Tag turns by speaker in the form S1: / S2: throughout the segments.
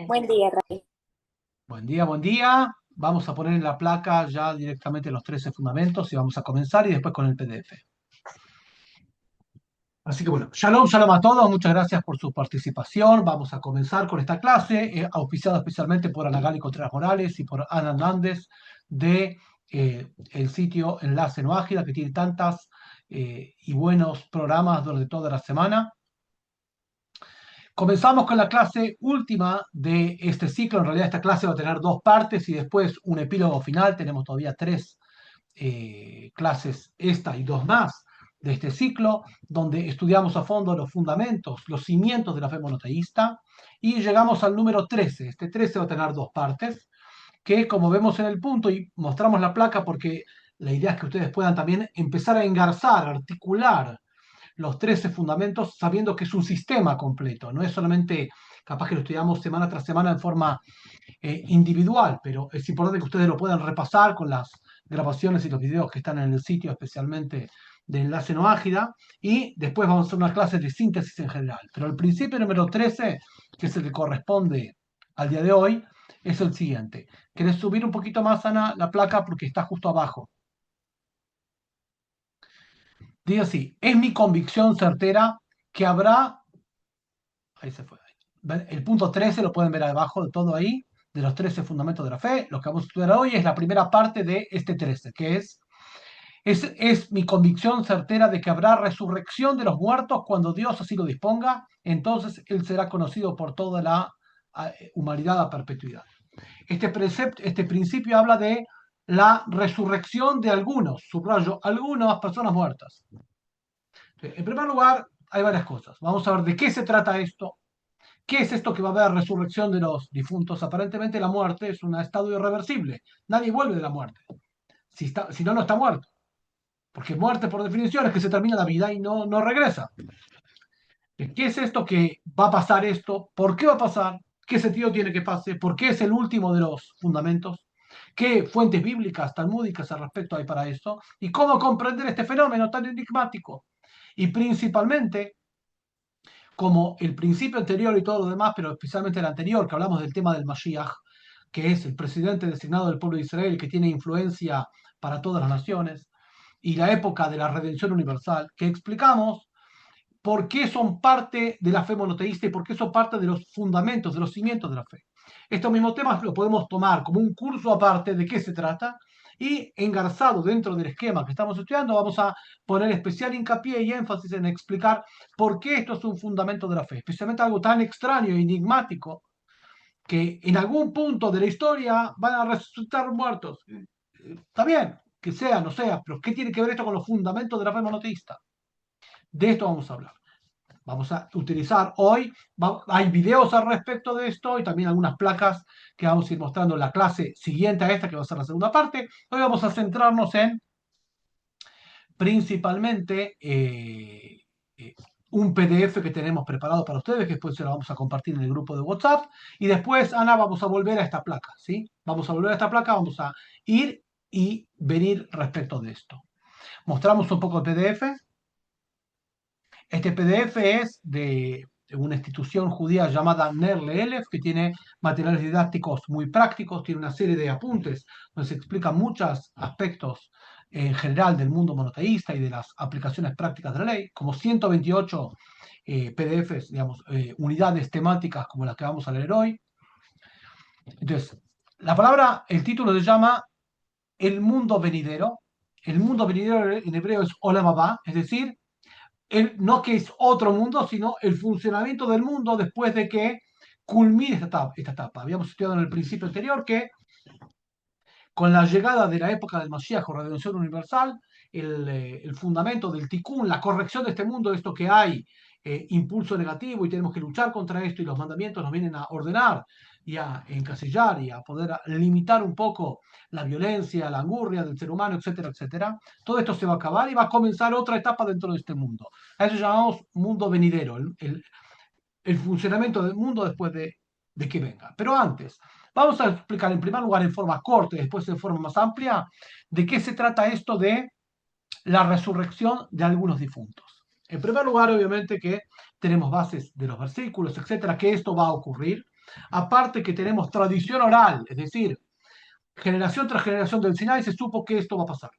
S1: Buen día, Ray.
S2: Buen día, buen día. Vamos a poner en la placa ya directamente los 13 fundamentos y vamos a comenzar y después con el PDF. Así que bueno, shalom, shalom a todos. Muchas gracias por su participación. Vamos a comenzar con esta clase, auspiciada especialmente por Ana Gali Contreras Morales y por Ana Hernández de el sitio Enlace No Ágida, que tiene tantas y buenos programas durante toda la semana. Comenzamos con la clase última de este ciclo. En realidad esta clase va a tener dos partes y después un epílogo final. Tenemos todavía tres clases, esta y dos más de este ciclo, donde estudiamos a fondo los fundamentos, los cimientos de la fe monoteísta, y llegamos al número 13. Este 13 va a tener dos partes, que como vemos en el punto, y mostramos la placa porque la idea es que ustedes puedan también empezar a engarzar, articular los 13 fundamentos, sabiendo que es un sistema completo, no es solamente capaz que lo estudiamos semana tras semana en forma individual, pero es importante que ustedes lo puedan repasar con las grabaciones y los videos que están en el sitio, especialmente de Enlace No Ágida, y después vamos a hacer una clase de síntesis en general. Pero el principio número 13, que es el que corresponde al día de hoy, es el siguiente. ¿Querés subir un poquito más, Ana, la placa? Porque está justo abajo. Dice así, es mi convicción certera que habrá, ahí se fue, el punto 13 lo pueden ver abajo de todo ahí, de los 13 fundamentos de la fe. Lo que vamos a estudiar hoy es la primera parte de este 13, que es mi convicción certera de que habrá resurrección de los muertos cuando Dios así lo disponga, entonces Él será conocido por toda la humanidad a perpetuidad. Este principio habla de la resurrección de algunos, subrayo, algunas personas muertas. En primer lugar, hay varias cosas. Vamos a ver de qué se trata esto. ¿Qué es esto que va a haber resurrección de los difuntos? Aparentemente la muerte es un estado irreversible. Nadie vuelve de la muerte. Si no, no está muerto. Porque muerte, por definición, es que se termina la vida y no regresa. ¿Qué es esto que va a pasar esto? ¿Por qué va a pasar? ¿Qué sentido tiene que pase? ¿Por qué es el último de los fundamentos? ¿Qué fuentes bíblicas, talmúdicas al respecto hay para eso? ¿Y cómo comprender este fenómeno tan enigmático? Y principalmente, como el principio anterior y todo lo demás, pero especialmente el anterior, que hablamos del tema del Mashiach, que es el presidente designado del pueblo de Israel, que tiene influencia para todas las naciones, y la época de la redención universal, que explicamos por qué son parte de la fe monoteísta y por qué son parte de los fundamentos, de los cimientos de la fe. Estos mismos temas los podemos tomar como un curso aparte de qué se trata y engarzado dentro del esquema que estamos estudiando vamos a poner especial hincapié y énfasis en explicar por qué esto es un fundamento de la fe, especialmente algo tan extraño e enigmático que en algún punto de la historia van a resucitar muertos. Está bien, que sea, no sea, pero ¿qué tiene que ver esto con los fundamentos de la fe monoteísta? De esto vamos a hablar. Vamos a utilizar hoy, hay videos al respecto de esto y también algunas placas que vamos a ir mostrando en la clase siguiente a esta, que va a ser la segunda parte. Hoy vamos a centrarnos en principalmente un PDF que tenemos preparado para ustedes, que después se lo vamos a compartir en el grupo de WhatsApp. Y después, Ana, vamos a volver a esta placa, ¿sí? Vamos a volver a esta placa, vamos a ir y venir respecto de esto. Mostramos un poco el PDF. Este PDF es de una institución judía llamada Ner Leelef, que tiene materiales didácticos muy prácticos, tiene una serie de apuntes donde se explican muchos aspectos en general del mundo monoteísta y de las aplicaciones prácticas de la ley, como 128 PDFs, digamos, unidades temáticas como las que vamos a leer hoy. Entonces, la palabra, el título se llama El mundo venidero. El mundo venidero en hebreo es Olam Haba, es decir, no que es otro mundo, sino el funcionamiento del mundo después de que culmine esta etapa. Habíamos estudiado en el principio anterior que con la llegada de la época del Mashiach o redención universal, el fundamento del tikkun, la corrección de este mundo, esto que hay impulso negativo y tenemos que luchar contra esto y los mandamientos nos vienen a ordenar y a encasillar y a poder limitar un poco la violencia, la angurria del ser humano, etcétera, etcétera. Todo esto se va a acabar y va a comenzar otra etapa dentro de este mundo. A eso llamamos mundo venidero, el funcionamiento del mundo después de que venga. Pero antes, vamos a explicar en primer lugar en forma corta y después en forma más amplia de qué se trata esto de la resurrección de algunos difuntos. En primer lugar, obviamente que tenemos bases de los versículos, etcétera, que esto va a ocurrir. Aparte que tenemos tradición oral, es decir, generación tras generación del Sinai se supo que esto va a pasar.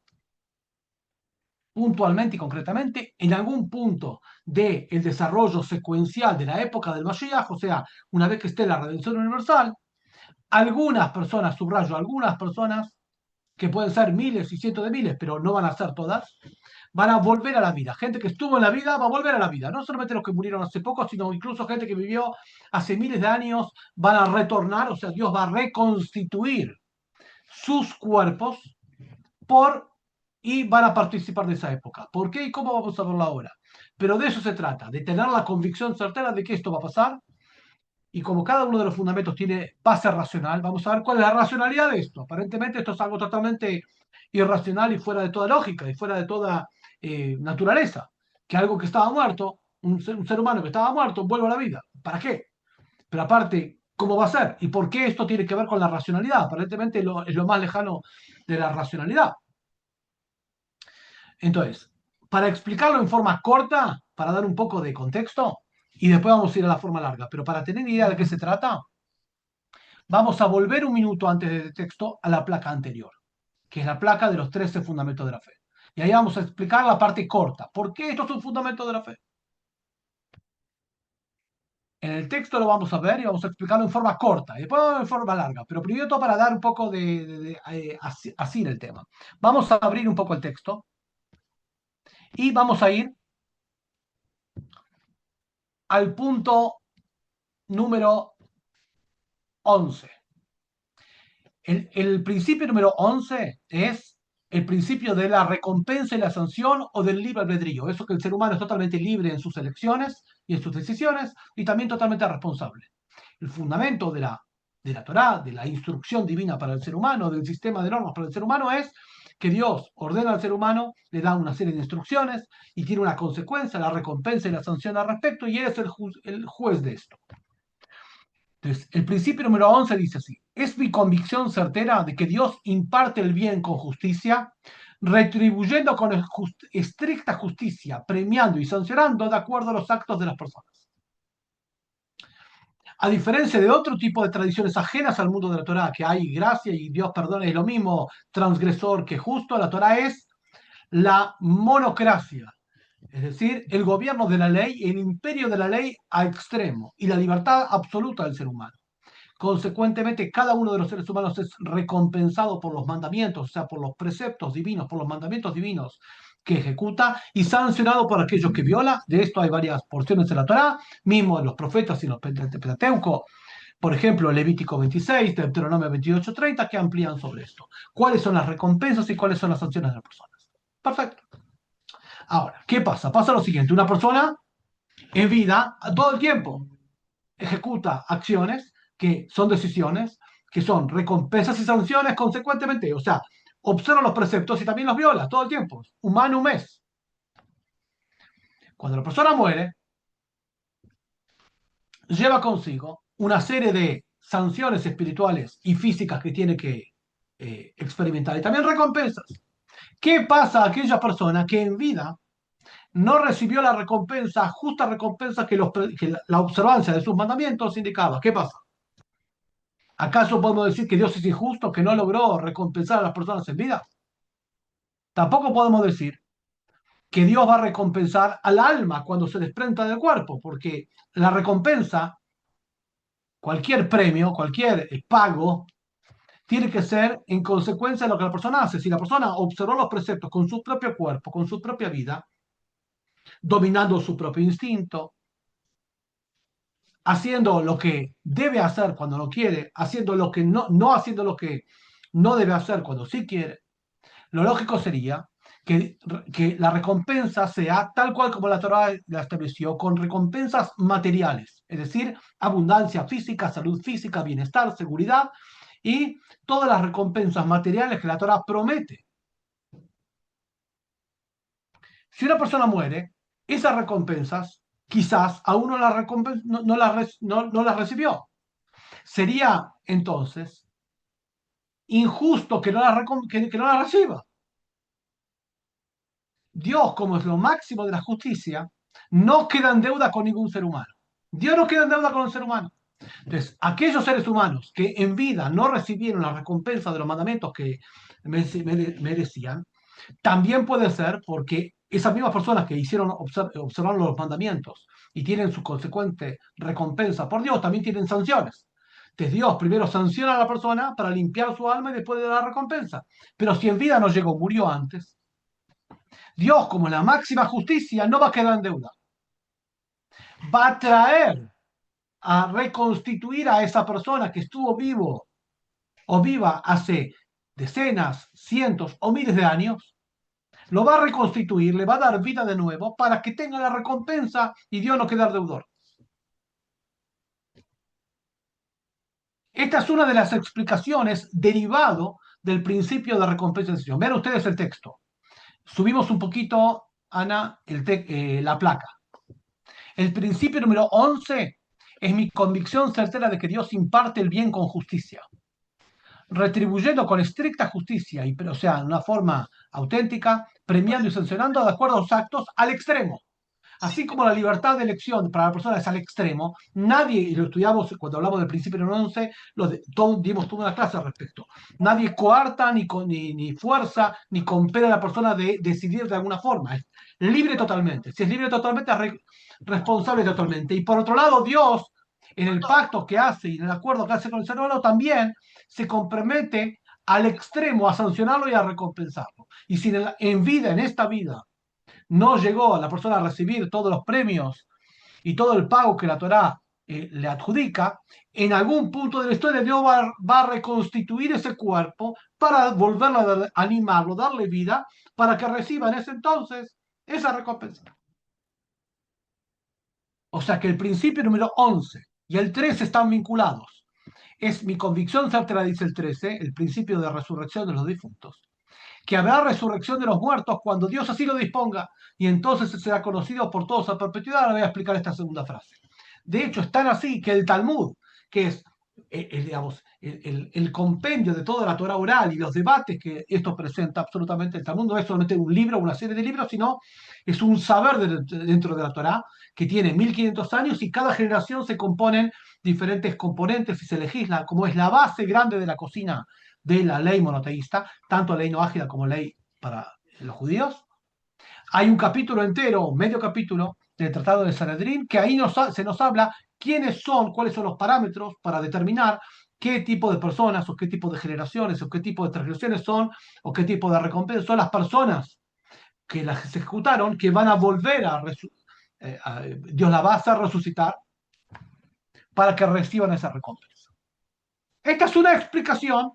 S2: Puntualmente y concretamente, en algún punto del desarrollo secuencial de la época del Mashiach, o sea, una vez que esté la redención universal, algunas personas, subrayo, algunas personas, que pueden ser miles y cientos de miles, pero no van a ser todas, van a volver a la vida. Gente que estuvo en la vida va a volver a la vida. No solamente los que murieron hace poco, sino incluso gente que vivió hace miles de años van a retornar, o sea, Dios va a reconstituir sus cuerpos por y van a participar de esa época. ¿Por qué y cómo vamos a verlo ahora? Pero de eso se trata, de tener la convicción certera de que esto va a pasar. Y como cada uno de los fundamentos tiene base racional, vamos a ver cuál es la racionalidad de esto. Aparentemente esto es algo totalmente irracional y fuera de toda lógica y fuera de toda naturaleza. Que algo que estaba muerto, un ser humano que estaba muerto, vuelva a la vida. ¿Para qué? Pero aparte, ¿cómo va a ser? ¿Y por qué esto tiene que ver con la racionalidad? Aparentemente es lo más lejano de la racionalidad. Entonces, para explicarlo en forma corta, para dar un poco de contexto, y después vamos a ir a la forma larga, pero para tener idea de qué se trata, vamos a volver un minuto antes del texto a la placa anterior, que es la placa de los 13 fundamentos de la fe. Y ahí vamos a explicar la parte corta. ¿Por qué esto es un fundamento de la fe? En el texto lo vamos a ver y vamos a explicarlo en forma corta, y después en forma larga, pero primero todo para dar un poco así el tema. Vamos a abrir un poco el texto y vamos a ir al punto número 11. El principio número 11 es el principio de la recompensa y la sanción o del libre albedrío. Eso que el ser humano es totalmente libre en sus elecciones y en sus decisiones y también totalmente responsable. El fundamento de la Torá, de la instrucción divina para el ser humano, del sistema de normas para el ser humano es que Dios ordena al ser humano, le da una serie de instrucciones y tiene una consecuencia, la recompensa y la sanción al respecto y él es el juez de esto. Entonces, el principio número 11 dice así: es mi convicción certera de que Dios imparte el bien con justicia, retribuyendo con estricta justicia, premiando y sancionando de acuerdo a los actos de las personas. A diferencia de otro tipo de tradiciones ajenas al mundo de la Torah, que hay gracia y Dios perdona, es lo mismo transgresor que justo, la Torah es la monocracia, es decir, el gobierno de la ley, el imperio de la ley a extremo y la libertad absoluta del ser humano. Consecuentemente, cada uno de los seres humanos es recompensado por los mandamientos, o sea, por los preceptos divinos, por los mandamientos divinos que ejecuta y sancionado por aquellos que viola. De esto hay varias porciones de la Torá, mismo de los profetas y los Pentateuco. Por ejemplo, Levítico 26, Deuteronomio 28:30, que amplían sobre esto. ¿Cuáles son las recompensas y cuáles son las sanciones de las personas? Perfecto. Ahora, ¿qué pasa? Pasa lo siguiente: una persona en vida, todo el tiempo, ejecuta acciones que son decisiones, que son recompensas y sanciones consecuentemente. O sea, observa los preceptos y también los viola todo el tiempo. Humano mes. Cuando la persona muere, lleva consigo una serie de sanciones espirituales y físicas que tiene que experimentar y también recompensas. ¿Qué pasa a aquella persona que en vida no recibió la recompensa, justa recompensa que la observancia de sus mandamientos indicaba? ¿Qué pasa? ¿Acaso podemos decir que Dios es injusto, que no logró recompensar a las personas en vida? Tampoco podemos decir que Dios va a recompensar al alma cuando se desprenda del cuerpo, porque la recompensa, cualquier premio, cualquier pago, tiene que ser en consecuencia de lo que la persona hace. Si la persona observó los preceptos con su propio cuerpo, con su propia vida, dominando su propio instinto, haciendo lo que debe hacer cuando no quiere, haciendo lo que no haciendo lo que no debe hacer cuando sí quiere, lo lógico sería que la recompensa sea tal cual como la Torah la estableció, con recompensas materiales, es decir, abundancia física, salud física, bienestar, seguridad y todas las recompensas materiales que la Torah promete. Si una persona muere, esas recompensas quizás aún no las recibió. Sería entonces injusto que no las reciba. Dios, como es lo máximo de la justicia, no queda en deuda con ningún ser humano. Dios no queda en deuda con el ser humano. Entonces, aquellos seres humanos que en vida no recibieron la recompensa de los mandamientos que merecían, también puede ser porque esas mismas personas que hicieron observar los mandamientos y tienen su consecuente recompensa por Dios, también tienen sanciones. Entonces Dios primero sanciona a la persona para limpiar su alma y después de dar la recompensa. Pero si en vida no llegó, murió antes, Dios, como la máxima justicia, no va a quedar en deuda. Va a traer a reconstituir a esa persona que estuvo vivo o viva hace decenas, cientos o miles de años, lo va a reconstituir, le va a dar vida de nuevo para que tenga la recompensa y Dios no quedar deudor. Esta es una de las explicaciones derivado del principio de recompensa y sanción. Vean ustedes el texto. Subimos un poquito, Ana, la placa. El principio número 11 es mi convicción certera de que Dios imparte el bien con justicia, retribuyendo con estricta justicia, o sea, en una forma auténtica, premiando y sancionando de acuerdo a los actos al extremo. Así como la libertad de elección para la persona es al extremo, nadie, y lo estudiamos cuando hablamos del principio número 11, dimos toda una clase al respecto, nadie coarta, ni fuerza, ni compele a la persona de decidir de alguna forma. Es libre totalmente. Si es libre totalmente, es responsable totalmente. Y por otro lado, Dios, en el pacto que hace y en el acuerdo que hace con el ser humano, también se compromete al extremo a sancionarlo y a recompensarlo. Y si en vida, en esta vida, no llegó a la persona a recibir todos los premios y todo el pago que la Torá le adjudica, en algún punto de la historia Dios va a reconstituir ese cuerpo para volverlo a animarlo, darle vida, para que reciba en ese entonces esa recompensa. O sea que el principio número 11 y el 13 están vinculados. Es mi convicción certera, dice el 13, el principio de resurrección de los difuntos, que habrá resurrección de los muertos cuando Dios así lo disponga, y entonces será conocido por todos a perpetuidad. Ahora voy a explicar esta segunda frase. De hecho, es tan así que el Talmud, que es digamos, el compendio de toda la Torah oral y los debates que esto presenta absolutamente, el Talmud no es solamente un libro o una serie de libros, sino es un saber dentro de la Torah que tiene 1500 años y cada generación se componen diferentes componentes y se legisla, como es la base grande de la cocina de la ley monoteísta, tanto ley noágida como ley para los judíos. Hay un capítulo entero, medio capítulo, del Tratado de Sanedrín, que ahí se nos habla quiénes son, cuáles son los parámetros para determinar qué tipo de personas o qué tipo de generaciones o qué tipo de transgresiones son o qué tipo de recompensas son las personas que las ejecutaron, que van a volver Dios la va a hacer resucitar para que reciban esa recompensa. Esta es una explicación,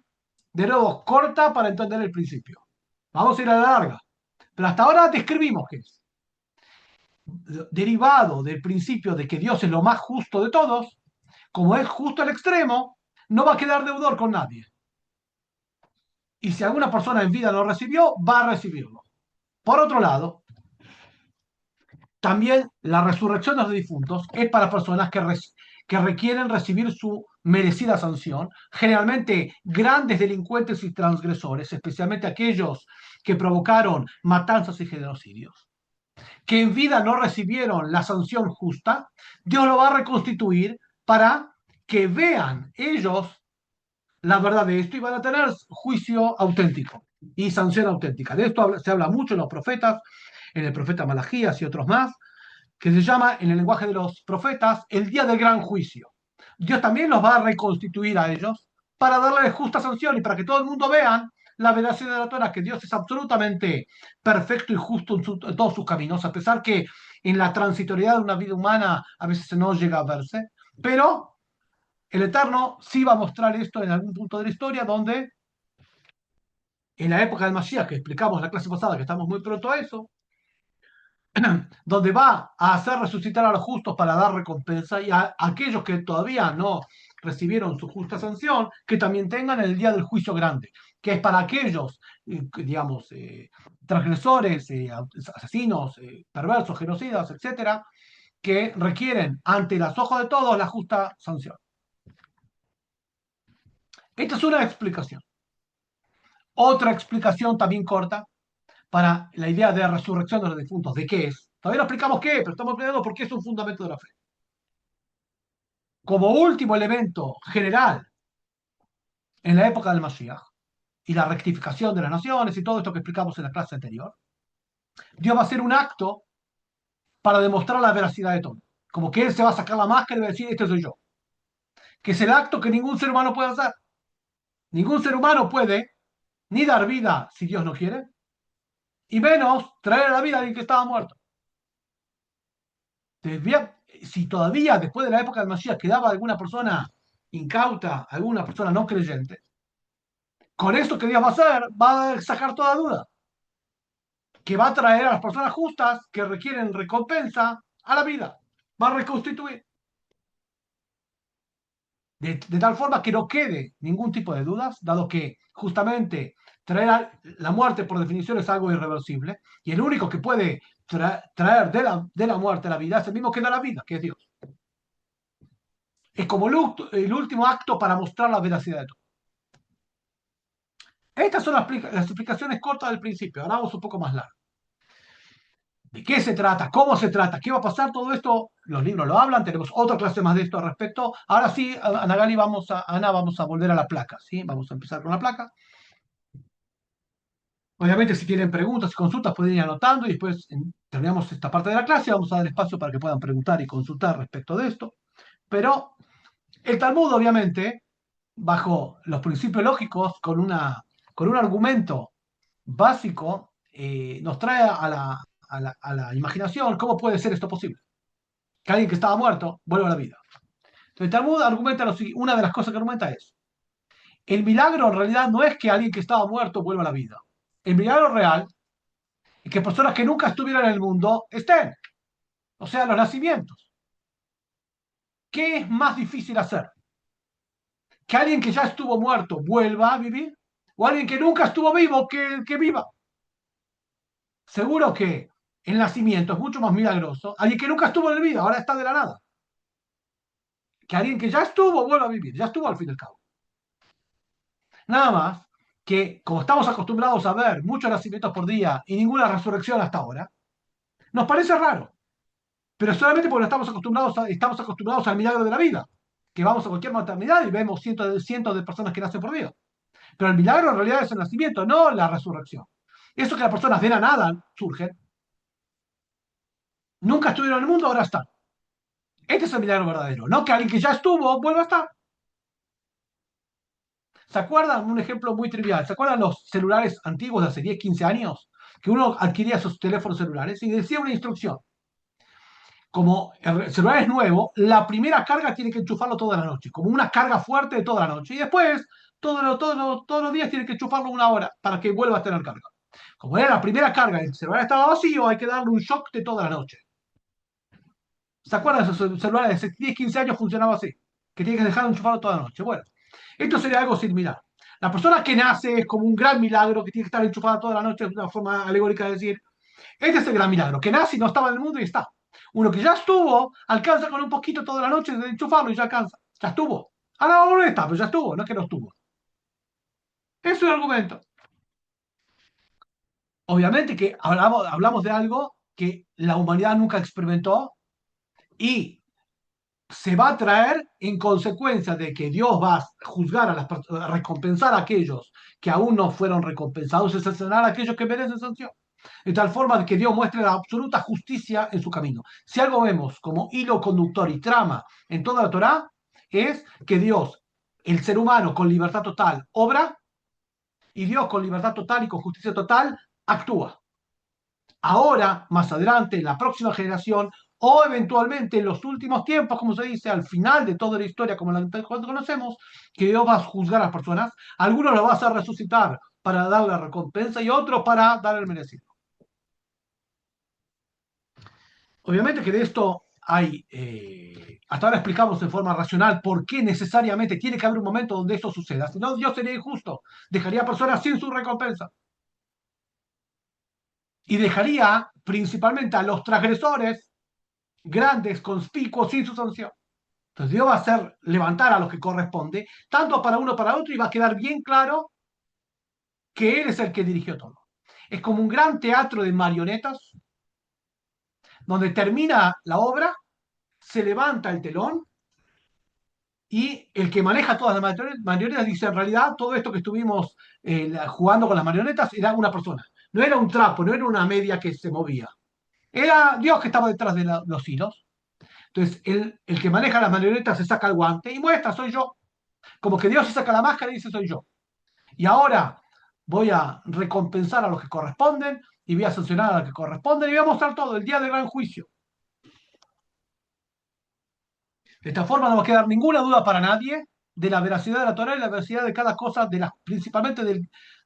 S2: de nuevo, corta para entender el principio. Vamos a ir a la larga. Pero hasta ahora describimos qué es. Derivado del principio de que Dios es lo más justo de todos, como es justo al extremo, no va a quedar deudor con nadie. Y si alguna persona en vida no recibió, va a recibirlo. Por otro lado, también la resurrección de los difuntos es para personas que requieren recibir su merecida sanción, generalmente grandes delincuentes y transgresores, especialmente aquellos que provocaron matanzas y genocidios, que en vida no recibieron la sanción justa. Dios lo va a reconstituir para que vean ellos la verdad de esto y van a tener juicio auténtico y sanción auténtica. De esto se habla mucho en los profetas, en el profeta Malaquías y otros más, que se llama en el lenguaje de los profetas el día del gran juicio. Dios también los va a reconstituir a ellos para darles justa sanción y para que todo el mundo vean la veracidad de la Torah, que Dios es absolutamente perfecto y justo en todos sus caminos, a pesar que en la transitoriedad de una vida humana a veces no llega a verse, pero el Eterno sí va a mostrar esto en algún punto de la historia donde en la época del Mashiach, que explicamos la clase pasada, que estamos muy pronto a eso, donde va a hacer resucitar a los justos para dar recompensa y a aquellos que todavía no recibieron su justa sanción, que también tengan el día del juicio grande, que es para aquellos, digamos, transgresores, asesinos, perversos, genocidas, etcétera, que requieren ante los ojos de todos la justa sanción. Esta es una explicación. Otra explicación también corta para la idea de la resurrección de los difuntos. ¿De qué es? Todavía no explicamos qué es, pero estamos explicando por qué es un fundamento de la fe. como último elemento general en la época del Mashiach y la rectificación de las naciones y todo esto que explicamos en la clase anterior, Dios va a hacer un acto para demostrar la veracidad de todo. Como que Él se va a sacar la máscara y va a decir, este soy yo. Que es el acto que ningún ser humano puede hacer. Ningún ser humano puede ni dar vida si Dios no quiere, y menos traer a la vida a alguien que estaba muerto. Si todavía después de la época del Mashiach quedaba alguna persona incauta, alguna persona no creyente, con esto que Dios va a hacer, va a sacar toda duda, que va a traer a las personas justas que requieren recompensa a la vida, va a reconstituir, de tal forma que no quede ningún tipo de dudas, dado que justamente la muerte por definición es algo irreversible, y el único que puede traer de la muerte a la vida es el mismo que da la vida, que es Dios. Es como el último acto para mostrar la veracidad de todo. Estas son las explicaciones cortas del principio. Ahora vamos un poco más largo. ¿De qué se trata? ¿Cómo se trata? ¿Qué va a pasar? Todo esto, los libros lo hablan. Tenemos otra clase más de esto al respecto. Ahora sí, Ana Gali, Ana, vamos a volver a la placa. ¿Sí? Vamos a empezar con la placa. Obviamente, si tienen preguntas y consultas, pueden ir anotando y después terminamos esta parte de la clase. Vamos a dar espacio para que puedan preguntar y consultar respecto de esto. Pero el Talmud, obviamente, bajo los principios lógicos, con un argumento básico, nos trae a la imaginación cómo puede ser esto posible. Que alguien que estaba muerto vuelva a la vida. Entonces, el Talmud argumenta una de las cosas que argumenta es, el milagro en realidad no es que alguien que estaba muerto vuelva a la vida. El milagro real es que personas que nunca estuvieron en el mundo estén. O sea, los nacimientos. ¿Qué es más difícil hacer? ¿Que alguien que ya estuvo muerto vuelva a vivir? ¿O alguien que nunca estuvo vivo que viva? Seguro que el nacimiento es mucho más milagroso. Alguien que nunca estuvo en la vida, ahora está de la nada. Que alguien que ya estuvo vuelva a vivir, ya estuvo al fin y al cabo. Nada más que, como estamos acostumbrados a ver muchos nacimientos por día y ninguna resurrección hasta ahora, nos parece raro. Pero solamente porque estamos acostumbrados al milagro de la vida. Que vamos a cualquier maternidad y vemos cientos de personas que nacen por día. Pero el milagro en realidad es el nacimiento, no la resurrección. Eso que las personas de la nada surgen, nunca estuvieron en el mundo, ahora están. Este es el milagro verdadero, no que alguien que ya estuvo vuelva a estar. ¿Se acuerdan? Un ejemplo muy trivial. ¿Se acuerdan los celulares antiguos de hace 10, 15 años? Que uno adquiría esos teléfonos celulares y decía una instrucción. Como el celular es nuevo, la primera carga tiene que enchufarlo toda la noche, como una carga fuerte de toda la noche. Y después, todos los días tiene que enchufarlo una hora para que vuelva a tener carga. Como era la primera carga y el celular estaba vacío, hay que darle un shock de toda la noche. ¿Se acuerdan de esos celulares de hace 10, 15 años funcionaba así? Que tiene que dejar enchufado toda la noche. Bueno, esto sería algo similar. La persona que nace es como un gran milagro que tiene que estar enchufada toda la noche, es una forma alegórica de decir, este es el gran milagro, que nace y no estaba en el mundo y está. Uno que ya estuvo, alcanza con un poquito toda la noche de enchufarlo y ya alcanza. Ya estuvo. Ahora no está, pero ya estuvo, no es que no estuvo. Es un argumento. Obviamente que hablamos de algo que la humanidad nunca experimentó y se va a traer en consecuencia de que Dios va a juzgar a recompensar a aquellos que aún no fueron recompensados y sancionar a aquellos que merecen sanción. De tal forma que Dios muestre la absoluta justicia en su camino. Si algo vemos como hilo conductor y trama en toda la Torá, es que Dios, el ser humano con libertad total, obra y Dios con libertad total y con justicia total, actúa. Ahora, más adelante, en la próxima generación, o eventualmente en los últimos tiempos, como se dice, al final de toda la historia como la conocemos, que Dios va a juzgar a las personas, algunos los va a hacer resucitar para darle recompensa y otros para dar el merecido. Obviamente que de esto hay, hasta ahora explicamos de forma racional por qué necesariamente tiene que haber un momento donde esto suceda, si no Dios sería injusto, dejaría a personas sin su recompensa y dejaría principalmente a los transgresores grandes, conspicuos, sin su sanción. Entonces Dios va a hacer levantar a los que corresponde, tanto para uno para otro, y va a quedar bien claro que Él es el que dirigió todo. Es como un gran teatro de marionetas, donde termina la obra, se levanta el telón y el que maneja todas las marionetas dice, en realidad, todo esto que estuvimos jugando con las marionetas era una persona. No era un trapo, no era una media que se movía. Era Dios que estaba detrás de los hilos. Entonces, el que maneja las marionetas se saca el guante y muestra, soy yo. Como que Dios se saca la máscara y dice, soy yo. Y ahora voy a recompensar a los que corresponden y voy a sancionar a los que corresponden y voy a mostrar todo el día del gran juicio. De esta forma no va a quedar ninguna duda para nadie de la veracidad de la Torah y la veracidad de cada cosa, principalmente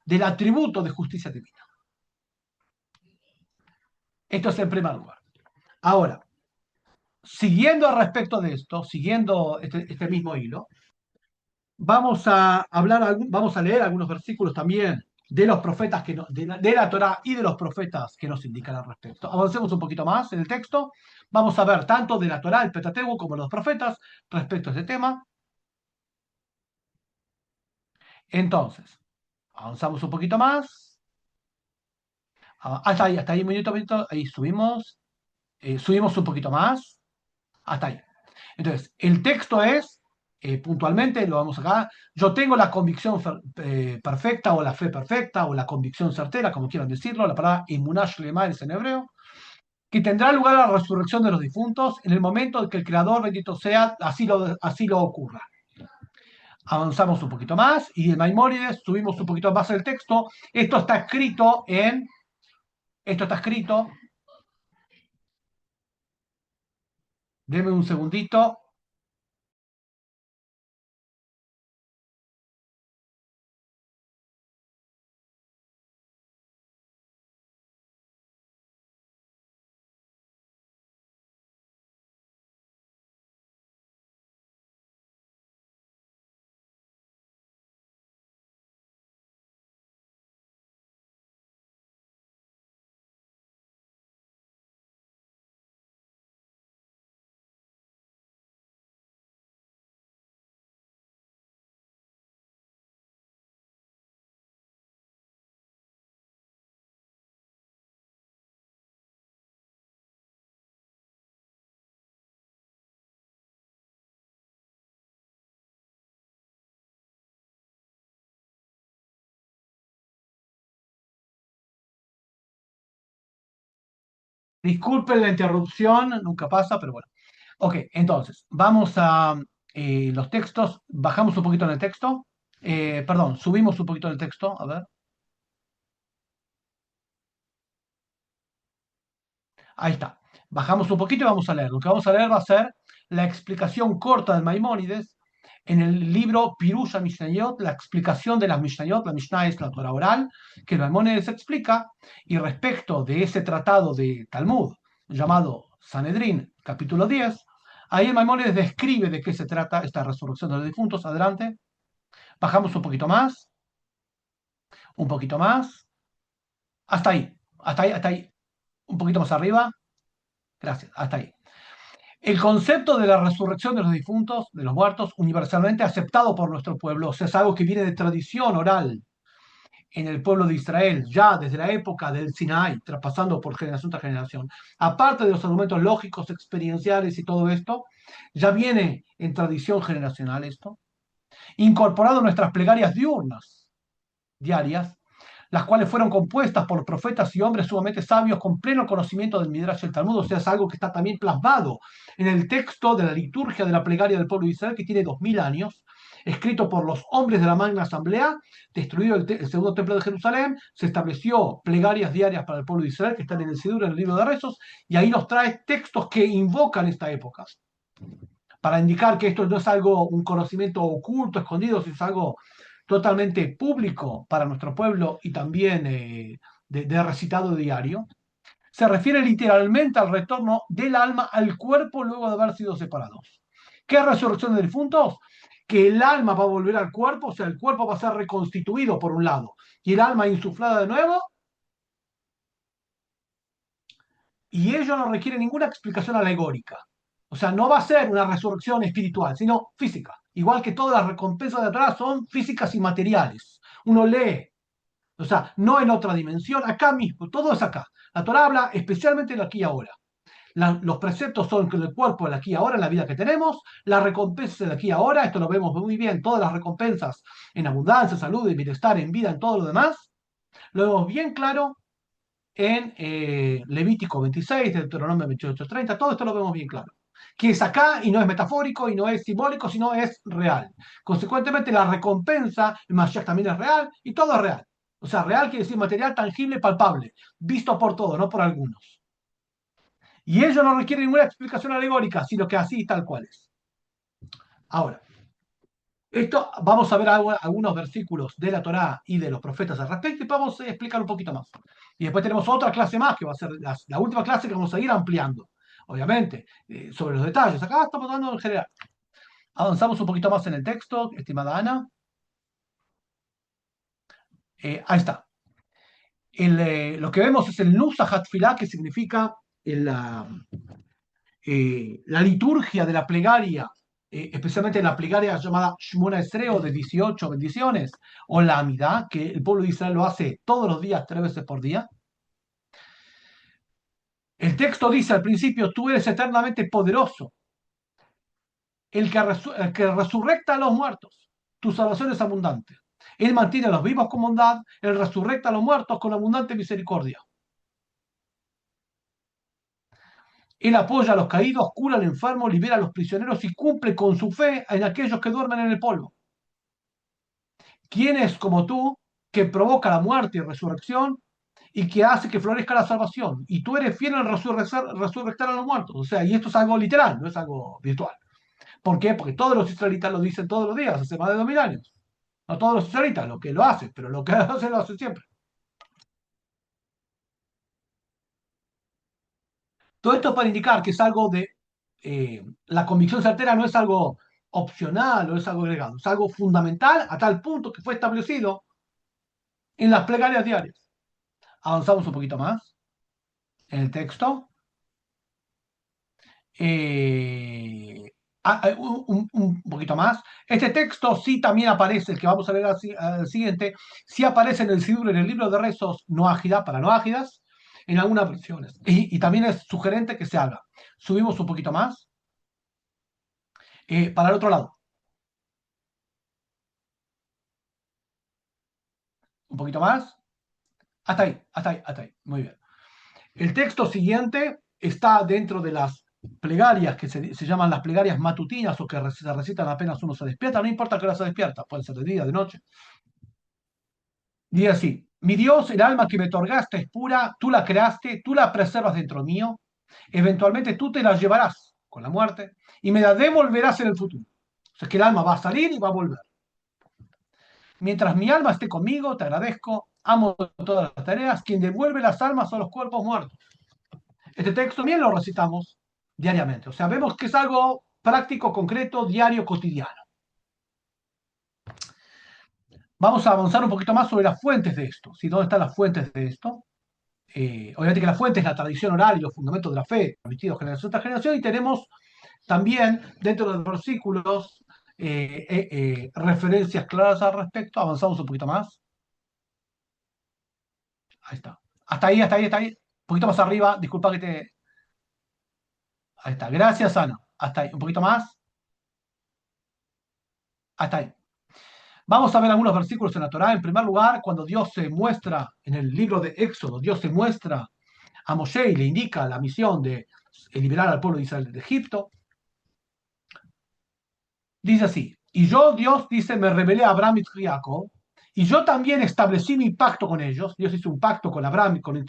S2: del atributo de justicia divina. Esto es en primer lugar. Ahora, siguiendo al respecto de esto, siguiendo este mismo hilo, vamos a leer algunos versículos también de los profetas de la Torá y de los profetas que nos indican al respecto. Avancemos un poquito más en el texto. Vamos a ver tanto de la Torá, el Pentateuco, como de los profetas respecto a este tema. Entonces, avanzamos un poquito más. Hasta ahí, un minuto, ahí subimos un poquito más, hasta ahí. Entonces, el texto es, puntualmente, lo vamos acá, yo tengo la convicción perfecta o la fe perfecta o la convicción certera, como quieran decirlo, la palabra emunash lema es en hebreo, que tendrá lugar la resurrección de los difuntos en el momento en que el Creador, bendito sea, así lo ocurra. Avanzamos un poquito más y en Maimónides subimos un poquito más el texto. Esto está escrito, denme un segundito. Disculpen la interrupción, nunca pasa, pero bueno. Ok, entonces, vamos a los textos, bajamos un poquito en el texto, perdón, subimos un poquito en el texto, a ver, ahí está. Bajamos un poquito y vamos a leer. Lo que vamos a leer va a ser la explicación corta del Maimónides en el libro Pirusha Mishnayot, la explicación de las Mishnayot, la Mishnah es la Torah oral, que el Maimónides explica, y respecto de ese tratado de Talmud llamado Sanedrín, capítulo 10, ahí el Maimónides describe de qué se trata esta resurrección de los difuntos. Adelante. Bajamos un poquito más, hasta ahí, hasta ahí, hasta ahí, un poquito más arriba. Gracias, hasta ahí. El concepto de la resurrección de los difuntos, de los muertos, universalmente aceptado por nuestro pueblo, o sea, es algo que viene de tradición oral en el pueblo de Israel, ya desde la época del Sinaí, traspasando por generación tras generación. Aparte de los argumentos lógicos, experienciales y todo esto, ya viene en tradición generacional esto, incorporado en nuestras plegarias diurnas, diarias, las cuales fueron compuestas por profetas y hombres sumamente sabios con pleno conocimiento del Midrash y el Talmud, o sea, es algo que está también plasmado en el texto de la liturgia de la plegaria del pueblo de Israel, que tiene 2000 años, escrito por los hombres de la Magna Asamblea, destruido el segundo templo de Jerusalén, se estableció plegarias diarias para el pueblo de Israel, que están en el Sidur, en el libro de rezos, y ahí nos trae textos que invocan esta época, para indicar que esto no es algo, un conocimiento oculto, escondido, sino es algo totalmente público para nuestro pueblo y también de recitado diario. Se refiere literalmente al retorno del alma al cuerpo luego de haber sido separados. ¿Qué es resurrección de difuntos? Que el alma va a volver al cuerpo, o sea, el cuerpo va a ser reconstituido por un lado y el alma insuflada de nuevo, y ello no requiere ninguna explicación alegórica. O sea, no va a ser una resurrección espiritual, sino física. Igual que todas las recompensas de atrás son físicas y materiales. Uno lee, o sea, no en otra dimensión, acá mismo, todo es acá. La Torah habla especialmente de aquí y ahora. Los preceptos son que el cuerpo de aquí y ahora, en la vida que tenemos, la recompensa de aquí y ahora, esto lo vemos muy bien, todas las recompensas en abundancia, salud, en bienestar, en vida, en todo lo demás, lo vemos bien claro en Levítico 26, Deuteronomio 28:30, todo esto lo vemos bien claro. Que es acá y no es metafórico y no es simbólico, sino es real. Consecuentemente, la recompensa, el Mashiach también es real y todo es real. O sea, real quiere decir material, tangible, palpable, visto por todos, no por algunos. Y ello no requiere ninguna explicación alegórica, sino que así tal cual es. Ahora, esto vamos a ver algunos versículos de la Torá y de los profetas al respecto y vamos a explicar un poquito más. Y después tenemos otra clase más, que va a ser la última clase que vamos a ir ampliando, obviamente, sobre los detalles. Acá estamos dando en general. Avanzamos un poquito más en el texto, estimada Ana. Ahí está. Lo que vemos es el Nusach Tfilah, que significa la liturgia de la plegaria, especialmente la plegaria llamada Shmona Esreo de 18 bendiciones, o la Amidá, que el pueblo de Israel lo hace todos los días, 3 veces por día. El texto dice al principio: tú eres eternamente poderoso, el que resurrecta a los muertos, tu salvación es abundante. Él mantiene a los vivos con bondad, él resurrecta a los muertos con abundante misericordia. Él apoya a los caídos, cura al enfermo, libera a los prisioneros y cumple con su fe en aquellos que duermen en el polvo. ¿Quién es como tú, que provoca la muerte y resurrección y que hace que florezca la salvación? Y tú eres fiel en resurrectar a los muertos. O sea, y esto es algo literal, no es algo virtual. ¿Por qué? Porque todos los israelitas lo dicen todos los días, hace más de 2000 años. No todos los israelitas, lo que lo hacen, pero lo que hacen lo hacen siempre. Todo esto es para indicar que es algo de... la convicción certera no es algo opcional o es algo agregado, es algo fundamental a tal punto que fue establecido en las plegarias diarias. Avanzamos un poquito más en el texto. Eh, un poquito más. Este texto sí también aparece, el que vamos a ver al siguiente, sí aparece en el Sidur, en el libro de rezos no ágida, para no ágidas, en algunas versiones. Y también es sugerente que se haga. Subimos un poquito más. Para el otro lado. Un poquito más. Hasta ahí, hasta ahí, hasta ahí. Muy bien. El texto siguiente está dentro de las plegarias que se llaman las plegarias matutinas o que se recitan apenas uno se despierta, no importa qué hora se despierta, puede ser de día, de noche. Dice así: mi Dios, el alma que me otorgaste es pura, tú la creaste, tú la preservas dentro mío, eventualmente tú te la llevarás con la muerte y me la devolverás en el futuro. O sea que el alma va a salir y va a volver. Mientras mi alma esté conmigo, te agradezco, amo todas las tareas, quien devuelve las almas a los cuerpos muertos. Este texto también lo recitamos diariamente. O sea, vemos que es algo práctico, concreto, diario, cotidiano. Vamos a avanzar un poquito más sobre las fuentes de esto. ¿Sí? ¿Dónde están las fuentes de esto? Obviamente que la fuente es la tradición oral y los fundamentos de la fe, transmitidos generación tras generación, y tenemos también dentro de los versículos referencias claras al respecto. Avanzamos un poquito más. Ahí está. Hasta ahí, hasta ahí, hasta ahí. Un poquito más arriba. Disculpa que te... Ahí está. Gracias, Ana. Hasta ahí. Un poquito más. Hasta ahí. Vamos a ver algunos versículos en la Torá. En primer lugar, cuando Dios se muestra en el libro de Éxodo, Dios se muestra a Moshe y le indica la misión de liberar al pueblo de Israel de Egipto. Dice así: y yo, Dios, dice, me revelé a Abraham y Jacob, y yo también establecí mi pacto con ellos. Dios hizo un pacto con Abraham y con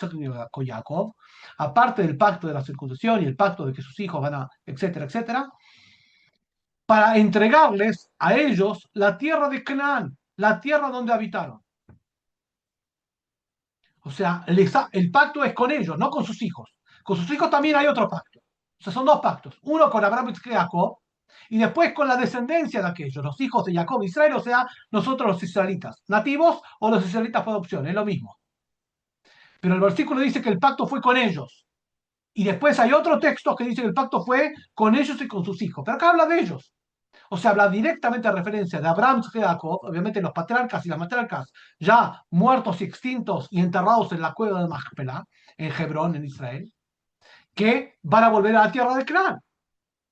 S2: Jacob, aparte del pacto de la circuncisión y el pacto de que sus hijos van a, etcétera, etcétera, para entregarles a ellos la tierra de Canaán, la tierra donde habitaron. O sea, el pacto es con ellos, no con sus hijos. Con sus hijos también hay otro pacto. O sea, son dos pactos. Uno con Abraham y Jacob, y después con la descendencia de aquellos, los hijos de Jacob y Israel, o sea, nosotros los israelitas, nativos o los israelitas por adopción, es lo mismo. Pero el versículo dice que el pacto fue con ellos. Y después hay otro texto que dice que el pacto fue con ellos y con sus hijos. Pero acá habla de ellos. O sea, habla directamente de referencia de Abraham y Jacob, obviamente los patriarcas y las matriarcas ya muertos y extintos y enterrados en la cueva de Machpelah, en Hebrón, en Israel. que van a volver a la tierra de Canaán.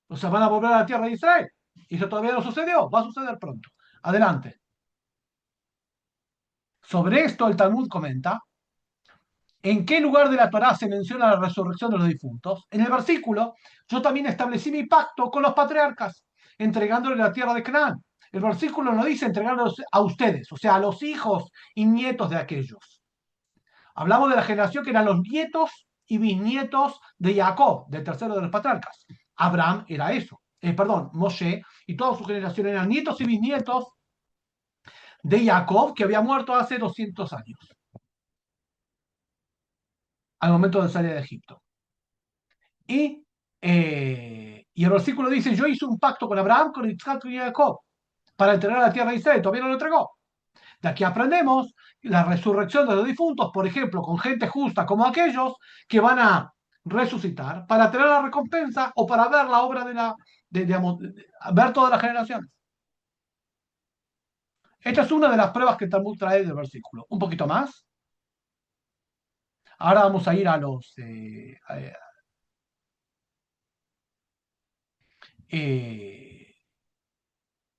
S2: O sea, van a volver a la tierra de Israel. Y eso todavía no sucedió, va a suceder pronto. Adelante. Sobre esto el Talmud comenta, ¿en qué lugar de la Torá se menciona la resurrección de los difuntos? En el versículo, yo también establecí mi pacto con los patriarcas, entregándoles la tierra de Canaán. El versículo no dice entregándolos a ustedes, o sea, a los hijos y nietos de aquellos. Hablamos de la generación que eran los nietos y bisnietos de Jacob, del tercero de los patriarcas. Abraham era eso. Perdón, Moshe y toda su generación eran nietos y bisnietos de Jacob, que había muerto hace 200 años, al momento de salir de Egipto. Y el versículo dice, yo hice un pacto con Abraham, con Isaac y Jacob, para entregar la tierra de Israel, todavía no lo entregó. De aquí aprendemos la resurrección de los difuntos, por ejemplo, con gente justa como aquellos que van a resucitar para tener la recompensa o para ver la obra digamos, ver todas las generaciones. Esta es una de las pruebas que el Talmud trae del versículo. Un poquito más. Ahora vamos a ir a los eh,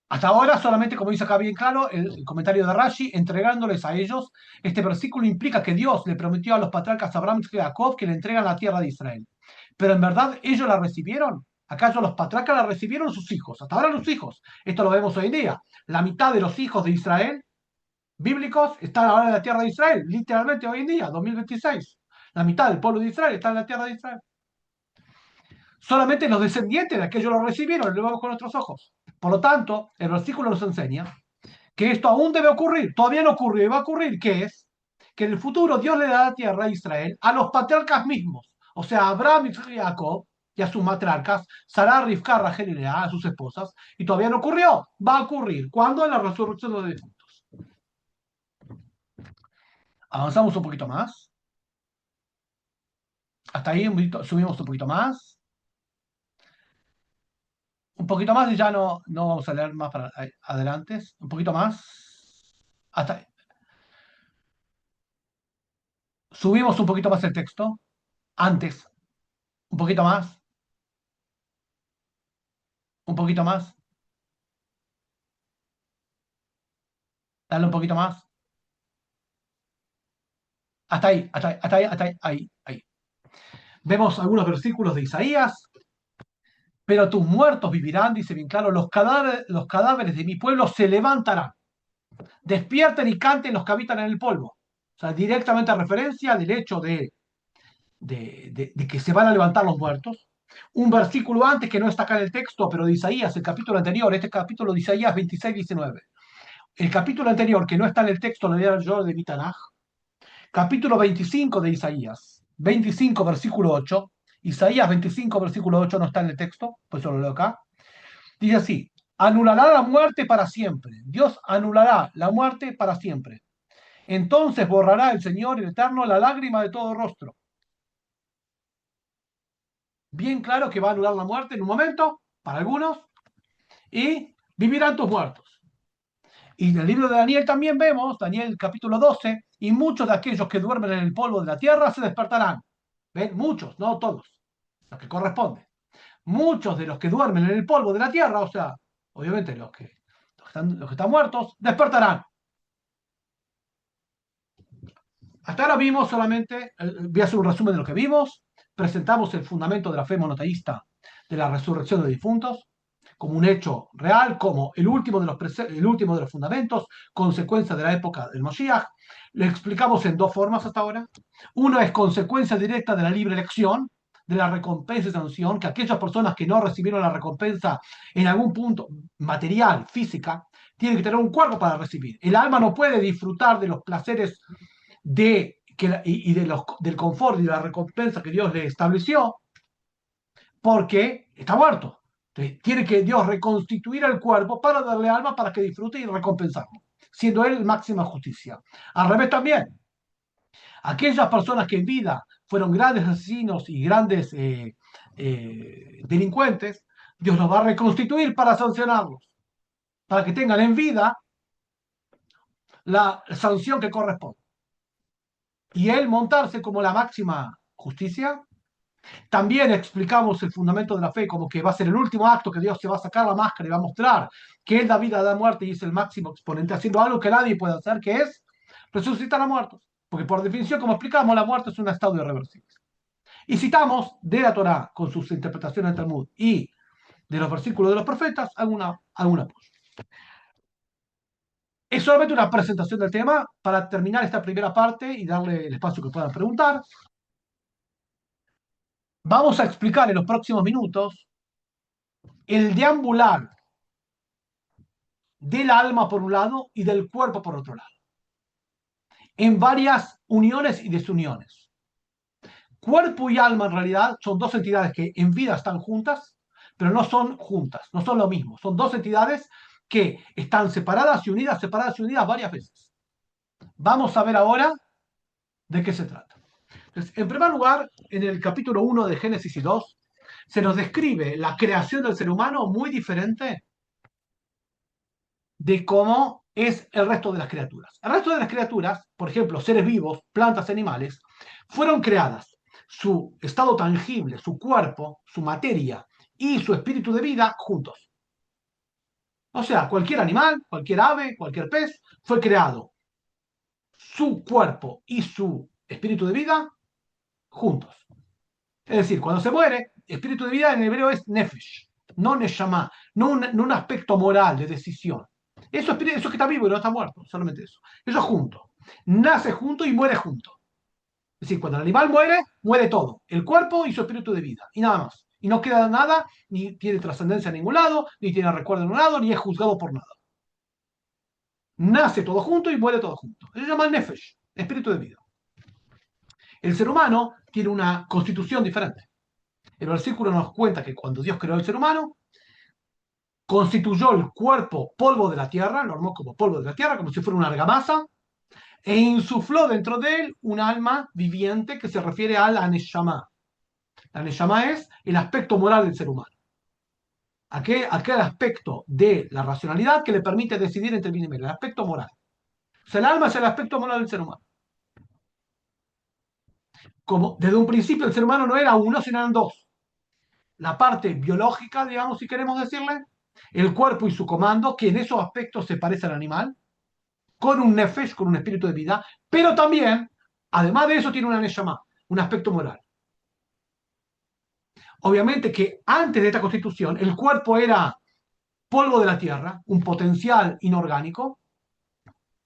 S2: hasta ahora solamente, como dice acá bien claro, el comentario de Rashi, entregándoles a ellos, este versículo implica que Dios le prometió a los patriarcas Abraham y Jacob que le entregan la tierra de Israel. Pero en verdad ellos la recibieron. ¿Acaso los patriarcas la recibieron sus hijos? Hasta ahora los hijos. Esto lo vemos hoy en día. La mitad de los hijos de Israel bíblicos están ahora en la tierra de Israel, literalmente hoy en día, 2026. La mitad del pueblo de Israel está en la tierra de Israel. Solamente los descendientes de aquellos lo recibieron, lo vemos con nuestros ojos. Por lo tanto, el versículo nos enseña que esto aún debe ocurrir, todavía no ocurrió y va a ocurrir, que es que en el futuro Dios le da la tierra a Israel a los patriarcas mismos, o sea, a Abraham y Jacob y a sus matriarcas, Sarah, Rivka, Rachel y Lea, a sus esposas, y todavía no ocurrió, va a ocurrir. ¿Cuándo? En la resurrección de los difuntos. Avanzamos un poquito más, hasta ahí subimos un poquito más, un poquito más y ya no vamos a leer más para adelante, un poquito más, hasta ahí. Subimos un poquito más el texto, antes, un poquito más, un poquito más, dale un poquito más. Hasta ahí, hasta ahí, hasta ahí, hasta ahí, ahí, ahí. Vemos algunos versículos de Isaías. Pero tus muertos vivirán, dice bien claro, los cadáveres de mi pueblo se levantarán. Despierten y canten los que habitan en el polvo. O sea, directamente a referencia del hecho de que se van a levantar los muertos. Un versículo antes que no está acá en el texto, pero de Isaías, el capítulo anterior, este capítulo de Isaías 26-19. El capítulo anterior que no está en el texto, lo voy a yo de mi Tanaj, capítulo 25 de Isaías, 25 versículo 8. Isaías 25 versículo 8 no está en el texto, pues yo lo leo acá. Dice así, anulará la muerte para siempre. Dios anulará la muerte para siempre. Entonces borrará el Señor el Eterno la lágrima de todo rostro. Bien claro que va a anular la muerte en un momento, para algunos, y vivirán tus muertos. Y en el libro de Daniel también vemos, Daniel capítulo 12, y muchos de aquellos que duermen en el polvo de la tierra se despertarán. ¿Ven? Muchos, no todos, los que corresponden. Muchos de los que duermen en el polvo de la tierra, o sea, obviamente los que están muertos, despertarán. Hasta ahora vimos solamente, voy a hacer un resumen de lo que vimos, presentamos el fundamento de la fe monoteísta de la resurrección de difuntos como un hecho real, como el último de los fundamentos, consecuencia de la época del Moshiach. Lo explicamos en dos formas hasta ahora. Uno es consecuencia directa de la libre elección, de la recompensa y sanción, que aquellas personas que no recibieron la recompensa en algún punto material, física, tienen que tener un cuerpo para recibir. El alma no puede disfrutar de los placeres del confort y de la recompensa que Dios le estableció, porque está muerto. Entonces, tiene que Dios reconstituir el cuerpo para darle alma para que disfrute y recompensarlo, siendo Él máxima justicia. Al revés también, aquellas personas que en vida fueron grandes asesinos y grandes delincuentes, Dios los va a reconstituir para sancionarlos, para que tengan en vida la sanción que corresponde. Y Él montarse como la máxima justicia También explicamos el fundamento de la fe como que va a ser el último acto que Dios se va a sacar la máscara y va a mostrar que Él da vida, da muerte y es el máximo exponente, haciendo algo que nadie puede hacer, que es resucitar a muertos. Porque por definición, como explicamos, la muerte es un estado irreversible. Y citamos de la Torá con sus interpretaciones del Talmud y de los versículos de los profetas alguna apoyo. Es solamente una presentación del tema para terminar esta primera parte y darle el espacio que puedan preguntar. Vamos a explicar en los próximos minutos el deambular del alma por un lado y del cuerpo por otro lado, en varias uniones y desuniones. Cuerpo y alma en realidad son dos entidades que en vida están juntas, pero no son juntas, no son lo mismo. Son dos entidades que están separadas y unidas varias veces. Vamos a ver ahora de qué se trata. Entonces, en primer lugar, en el capítulo 1 de Génesis y 2, se nos describe la creación del ser humano muy diferente de cómo es el resto de las criaturas. El resto de las criaturas, por ejemplo, seres vivos, plantas, animales, fueron creadas. Su estado tangible, su cuerpo, su materia y su espíritu de vida juntos. O sea, cualquier animal, cualquier ave, cualquier pez fue creado. Su cuerpo y su espíritu de vida juntos. Es decir, cuando se muere, espíritu de vida en hebreo es nefesh, no neshama, no un aspecto moral de decisión. Eso que está vivo y no está muerto, solamente eso. Eso es junto. Nace junto y muere junto. Es decir, cuando el animal muere, muere todo. El cuerpo y su espíritu de vida. Y nada más. Y no queda nada, ni tiene trascendencia en ningún lado, ni tiene recuerdo en un lado, ni es juzgado por nada. Nace todo junto y muere todo junto. Eso se llama nefesh, espíritu de vida. El ser humano tiene una constitución diferente. El versículo nos cuenta que cuando Dios creó el ser humano, constituyó el cuerpo polvo de la tierra, lo armó como polvo de la tierra, como si fuera una argamasa, e insufló dentro de él un alma viviente que se refiere a la Neshama. La Neshama es el aspecto moral del ser humano. Aquel aspecto de la racionalidad que le permite decidir entre bien y mal, el aspecto moral. O sea, el alma es el aspecto moral del ser humano. Como desde un principio el ser humano no era uno, sino eran dos. La parte biológica, digamos, si queremos decirle, el cuerpo y su comando, que en esos aspectos se parece al animal, con un nefesh, con un espíritu de vida, pero también, además de eso, tiene una neshama, un aspecto moral. Obviamente que antes de esta constitución, el cuerpo era polvo de la tierra, un potencial inorgánico,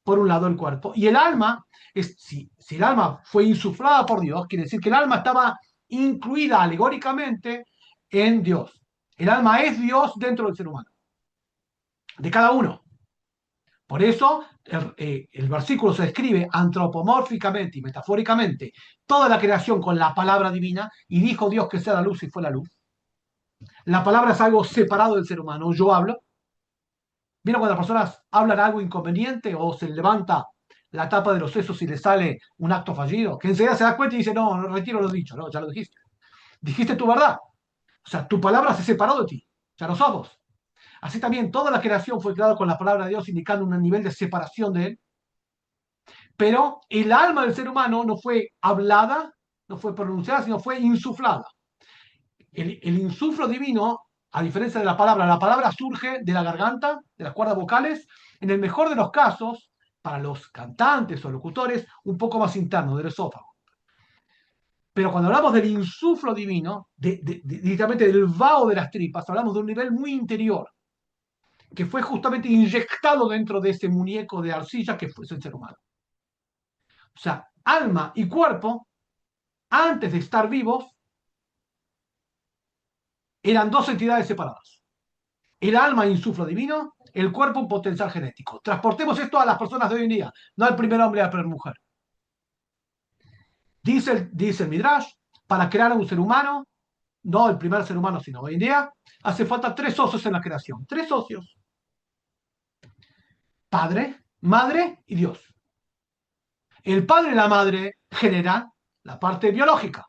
S2: por un lado el cuerpo, y el alma, si el alma fue insuflada por Dios, quiere decir que el alma estaba incluida alegóricamente en Dios. El alma es Dios dentro del ser humano, de cada uno. Por eso el versículo se describe antropomórficamente y metafóricamente toda la creación con la palabra divina y dijo Dios que sea la luz y fue la luz. La palabra es algo separado del ser humano. Yo hablo. ¿Vieron cuando las personas hablan algo inconveniente o se levanta la tapa de los sesos y le sale un acto fallido? Que enseguida se da cuenta y dice, no, no retiro lo dicho, no, ya lo dijiste. Dijiste tu verdad. O sea, tu palabra se separó de ti. Ya no sos vos. Así también toda la creación fue creada con la palabra de Dios indicando un nivel de separación de él. Pero el alma del ser humano no fue hablada, no fue pronunciada, sino fue insuflada. El insuflo divino, a diferencia de la palabra surge de la garganta, de las cuerdas vocales, en el mejor de los casos, para los cantantes o locutores, un poco más interno, del esófago. Pero cuando hablamos del insuflo divino, directamente del vaho de las tripas, hablamos de un nivel muy interior, que fue justamente inyectado dentro de ese muñeco de arcilla que fue el ser humano. O sea, alma y cuerpo, antes de estar vivos, eran dos entidades separadas. El alma insuflo divino, el cuerpo un potencial genético. Transportemos esto a las personas de hoy en día, no al primer hombre y a la primera mujer. Dice el Midrash, para crear a un ser humano, no el primer ser humano, sino hoy en día, hace falta tres socios en la creación. Tres socios. Padre, madre y Dios. El padre y la madre generan la parte biológica.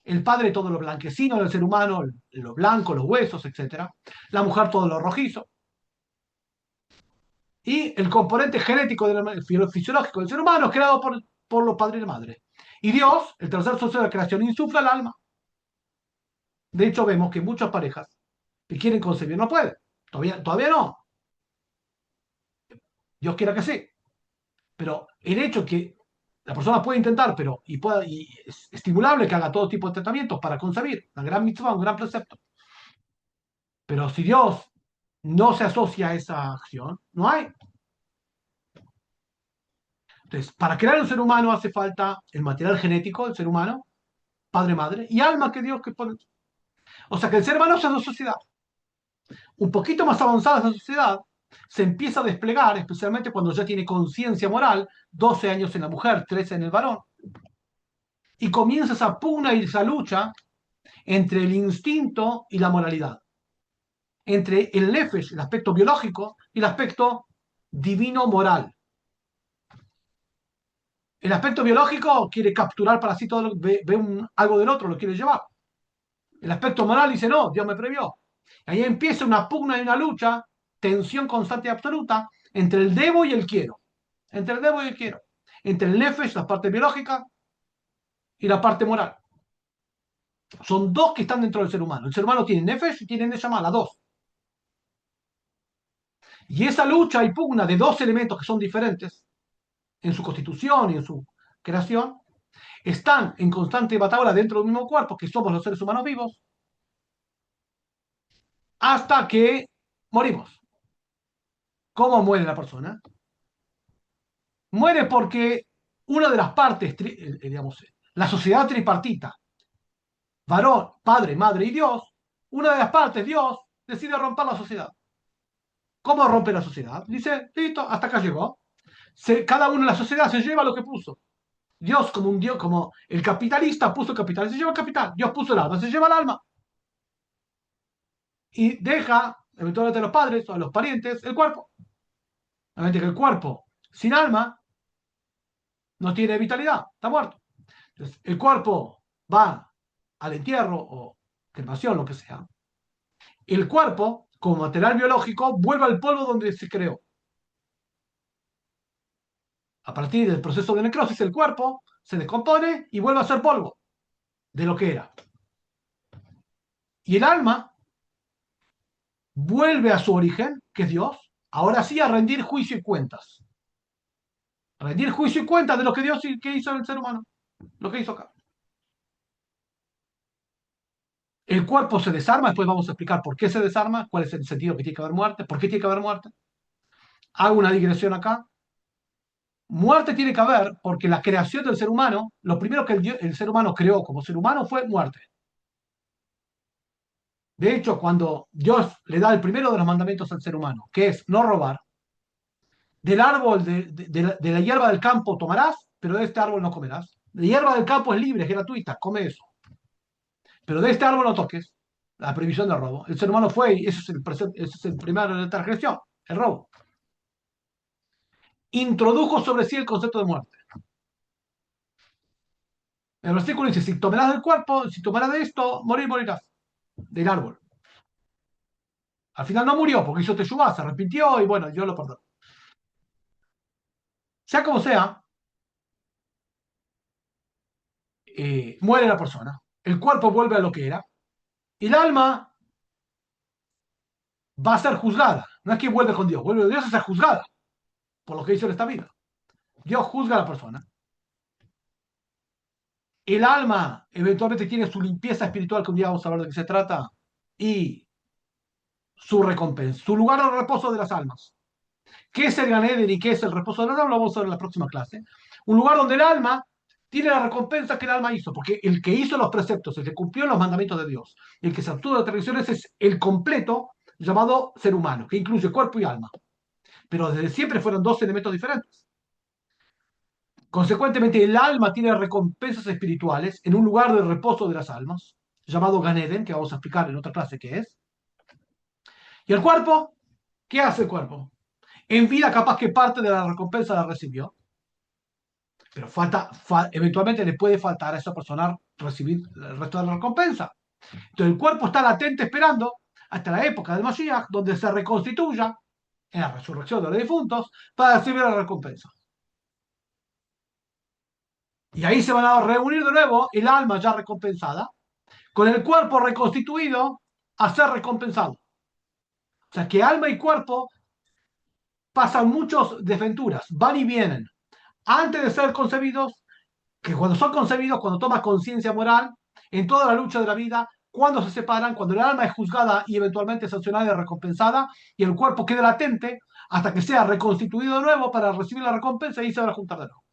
S2: El padre todo lo blanquecino del ser humano, lo blanco, los huesos, etc. La mujer todo lo rojizo. Y el componente genético fisiológico del ser humano es creado por los padres y la madre. Y Dios, el tercer socio de la creación, insufla el alma. De hecho, vemos que muchas parejas que quieren concebir no pueden. Todavía no. Dios quiera que sí. Pero el hecho que la persona puede intentar, y es estimulable que haga todo tipo de tratamientos para concebir, una gran mitzvah, un gran precepto. Pero si Dios no se asocia a esa acción, no hay. Entonces, para crear un ser humano hace falta el material genético del ser humano, padre, madre, y alma que Dios que pone. O sea que el ser humano es una sociedad. Un poquito más avanzada esa sociedad se empieza a desplegar, especialmente cuando ya tiene conciencia moral, 12 años en la mujer, 13 en el varón, y comienza esa pugna y esa lucha entre el instinto y la moralidad, entre el nefesh, el aspecto biológico, y el aspecto divino-moral. El aspecto biológico quiere capturar para sí todo, algo del otro, lo quiere llevar. El aspecto moral dice, no, Dios me previó. Ahí empieza una pugna y una lucha, tensión constante y absoluta, entre el debo y el quiero. Entre el debo y el quiero. Entre el nefesh, la parte biológica, y la parte moral. Son dos que están dentro del ser humano. El ser humano tiene nefesh y tiene neshama, las dos. Y esa lucha y pugna de dos elementos que son diferentes en su constitución y en su creación, están en constante batalla dentro del mismo cuerpo, que somos los seres humanos vivos, hasta que morimos. ¿Cómo muere la persona? Muere porque una de las partes, digamos, la sociedad tripartita, varón, padre, madre y Dios, una de las partes, Dios, decide romper la sociedad. ¿Cómo rompe la sociedad? Dice, listo, hasta acá llegó. Cada uno en la sociedad se lleva lo que puso. Dios, como un Dios, como el capitalista puso el capital, se lleva el capital. Dios puso el alma, se lleva el alma. Y deja, eventualmente a los padres o a los parientes, el cuerpo. Obviamente que el cuerpo sin alma no tiene vitalidad, está muerto. Entonces, el cuerpo va al entierro o cremación, lo que sea. El cuerpo, como material biológico, vuelve al polvo donde se creó. A partir del proceso de necrosis, el cuerpo se descompone y vuelve a ser polvo de lo que era. Y el alma vuelve a su origen, que es Dios, ahora sí a rendir juicio y cuentas. Rendir juicio y cuentas de lo que Dios que hizo en el ser humano, lo que hizo acá. El cuerpo se desarma, después vamos a explicar por qué se desarma, cuál es el sentido que tiene que haber muerte, por qué tiene que haber muerte. Hago una digresión acá. Muerte tiene que haber porque la creación del ser humano, lo primero que el ser humano creó como ser humano fue muerte. De hecho, cuando Dios le da el primero de los mandamientos al ser humano, que es no robar, del árbol de la hierba del campo tomarás, pero de este árbol no comerás. La hierba del campo es libre, es gratuita, come eso. Pero de este árbol no toques. La prohibición del robo. El ser humano fue, y ese es el primero de la transgresión, el robo. Introdujo sobre sí el concepto de muerte. El versículo dice, si tomarás del cuerpo, si tomarás de esto, morirás del árbol. Al final no murió porque hizo teshuvá, se arrepintió y bueno, yo lo perdono. Sea como sea, muere la persona, el cuerpo vuelve a lo que era, y el alma va a ser juzgada. No es que vuelve con Dios, vuelve a Dios a ser juzgada por lo que hizo en esta vida. Dios juzga a la persona. El alma eventualmente tiene su limpieza espiritual, que un día vamos a ver de qué se trata, y su recompensa, su lugar de reposo de las almas. ¿Qué es el Gan Eden y qué es el reposo de las almas? Lo vamos a ver en la próxima clase. Un lugar donde el alma tiene la recompensa que el alma hizo, porque el que hizo los preceptos, el que cumplió los mandamientos de Dios, el que se abstuvo de las tradiciones es el completo llamado ser humano, que incluye cuerpo y alma. Pero desde siempre fueron dos elementos diferentes. Consecuentemente, el alma tiene recompensas espirituales en un lugar de reposo de las almas, llamado Gan Eden, que vamos a explicar en otra clase qué es. ¿Y el cuerpo? ¿Qué hace el cuerpo? En vida capaz que parte de la recompensa la recibió, pero eventualmente le puede faltar a esa persona recibir el resto de la recompensa. Entonces el cuerpo está latente esperando hasta la época del Mashiach, donde se reconstituya en la resurrección de los difuntos para recibir la recompensa. Y ahí se van a reunir de nuevo el alma ya recompensada con el cuerpo reconstituido a ser recompensado. O sea que alma y cuerpo pasan muchas desventuras, van y vienen. Antes de ser concebidos, que cuando son concebidos, cuando toman conciencia moral, en toda la lucha de la vida, cuando se separan, cuando el alma es juzgada y eventualmente sancionada y recompensada, y el cuerpo queda latente hasta que sea reconstituido de nuevo para recibir la recompensa y se van a juntar de nuevo.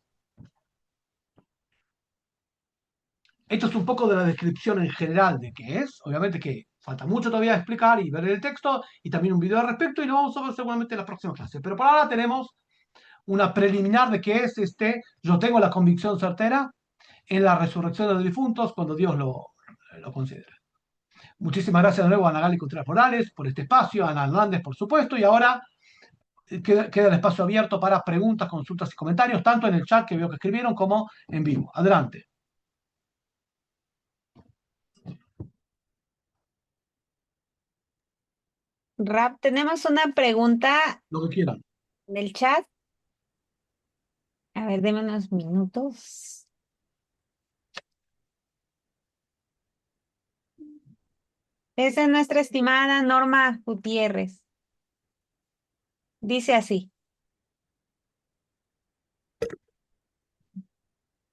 S2: Esto es un poco de la descripción en general de qué es. Obviamente que falta mucho todavía explicar y ver el texto y también un video al respecto y lo vamos a ver seguramente en la próxima clase. Pero por ahora tenemos una preliminar de qué es yo tengo la convicción certera en la resurrección de los difuntos cuando Dios lo considera. Muchísimas gracias de nuevo a Ana Gali Contreras Morales por este espacio, a Ana Hernández por supuesto, y ahora queda el espacio abierto para preguntas, consultas y comentarios, tanto en el chat que veo que escribieron como en vivo. Adelante,
S1: Rap, tenemos una pregunta
S2: lo que quieran.
S1: en el chat. A ver, deme unos minutos. Esa es nuestra estimada Norma Gutiérrez. Dice así.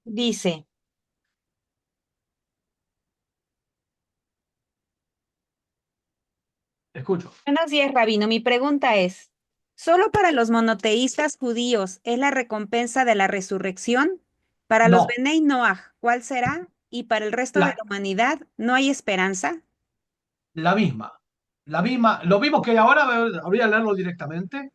S1: Dice,
S2: Escucho.
S1: buenos días, Rabino. Mi pregunta es, ¿solo para los monoteístas judíos es la recompensa de la resurrección? Para los
S2: No,
S1: Benei Noaj, ¿cuál será? ¿Y para el resto de
S2: la,
S1: la humanidad no hay esperanza?
S2: la misma. La misma, lo mismo que ahora, habría que leerlo directamente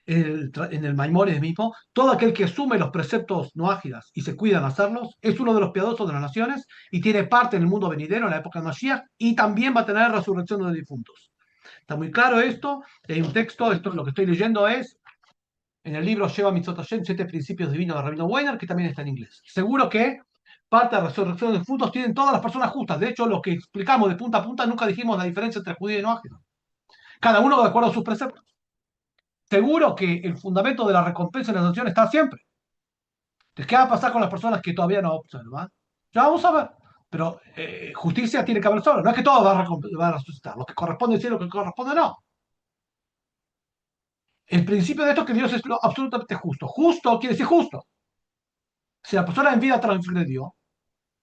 S2: en el Maimónides mismo, todo aquel que asume los preceptos no ágidas y se cuida en hacerlos, es uno de los piadosos de las naciones y tiene parte en el mundo venidero, en la época de Mashiach, y también va a tener resurrección de los difuntos. Está muy claro esto, hay un texto, esto lo que estoy leyendo es en el libro Sheva Mitzvot Hashem, 7 principios divinos de Rabino Weiner, que también está en inglés. Seguro que parte de la resurrección de los difuntos tienen todas las personas justas. De hecho, lo que explicamos de punta a punta nunca dijimos la diferencia entre judío y no ágido. Cada uno de acuerdo a sus preceptos. Seguro que el fundamento de la recompensa en la sanción está siempre. Entonces, ¿qué va a pasar con las personas que todavía no observan? Ya vamos a ver. Pero justicia tiene que haber solo. No es que todo va a resucitar. Lo que corresponde sí, lo que corresponde no. El principio de esto es que Dios es lo absolutamente justo. Justo quiere decir justo. Si la persona en vida transgredió,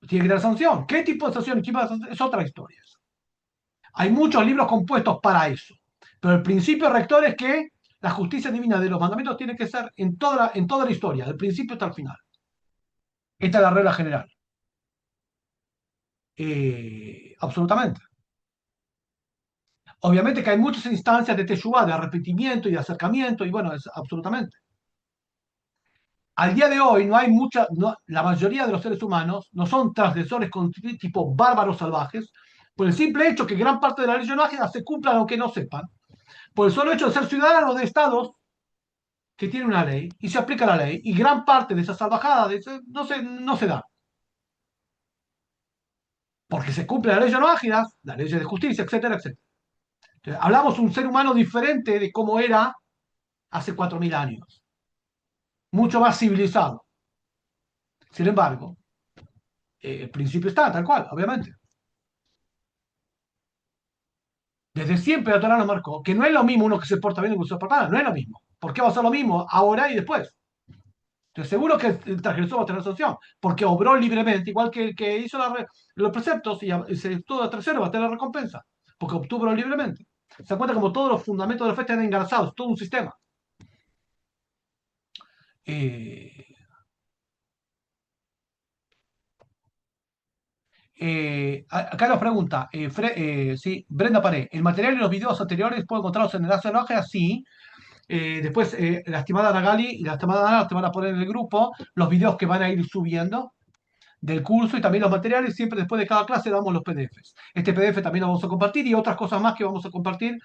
S2: tiene que tener sanción. ¿Qué tipo de sanción? ¿Qué tipo de sanción? Es otra historia. Hay muchos libros compuestos para eso. Pero el principio rector es que la justicia divina de los mandamientos tiene que ser en toda la historia, del principio hasta el final. Esta es la regla general. Absolutamente. Obviamente que hay muchas instancias de teshuvá, de arrepentimiento y de acercamiento, y bueno, es absolutamente. Al día de hoy no hay mucha, la mayoría de los seres humanos no son transgresores con tipo bárbaros salvajes, por el simple hecho que gran parte de la ley no se cumplan aunque no sepan, por el solo hecho de ser ciudadanos de estados que tienen una ley y se aplica la ley, y gran parte de esa salvajada no se da, porque se cumple la ley no ágidas, la ley de justicia, etcétera, etcétera. Entonces, hablamos de un ser humano diferente de cómo era hace 4.000 años, mucho más civilizado. Sin embargo, el principio está tal cual, obviamente. Desde siempre la Torah nos marcó que no es lo mismo uno que se porta bien y uno que se porta mal, no es lo mismo. ¿Por qué va a ser lo mismo ahora y después? Estoy seguro que el transgresor va a tener sanción, porque obró libremente, igual que el que hizo los preceptos y se estuvo a tercero va a tener la recompensa, porque obtuvo libremente. Se da cuenta como todos los fundamentos de la fe están engarzados, todo un sistema. Eh, Acá nos pregunta, sí, Brenda Paré, ¿el material y los videos anteriores puedo encontrarlos en el enlace de la hoja? Sí. Después, la estimada Nagali y la estimada Ana te van a poner en el grupo los videos que van a ir subiendo del curso y también los materiales. Siempre después de cada clase damos los PDFs. Este PDF también lo vamos a compartir y otras cosas más que vamos a compartir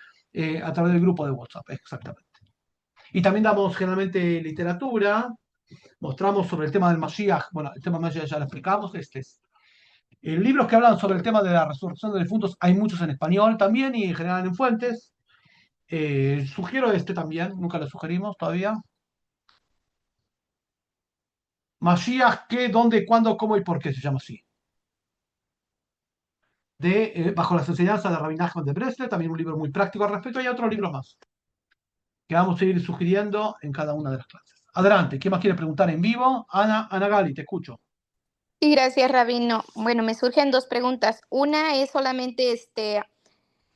S2: a través del grupo de WhatsApp, exactamente. Y también damos generalmente literatura, mostramos sobre el tema del Mashiach. Bueno, el tema del Mashiach ya lo explicamos. Libros que hablan sobre el tema de la resurrección de difuntos, hay muchos en español también y en general en fuentes. Sugiero este también, nunca lo sugerimos todavía. Mashiach, ¿qué, dónde, cuándo, cómo y por qué se llama así? Bajo las enseñanzas de Rabbi Nachman de Breslev, también un libro muy práctico al respecto, y otros libros más que vamos a ir sugiriendo en cada una de las clases. Adelante, ¿quién más quiere preguntar en vivo? Ana Gali, te escucho.
S3: Sí, gracias, Rabino. Bueno, me surgen dos preguntas. Una es solamente,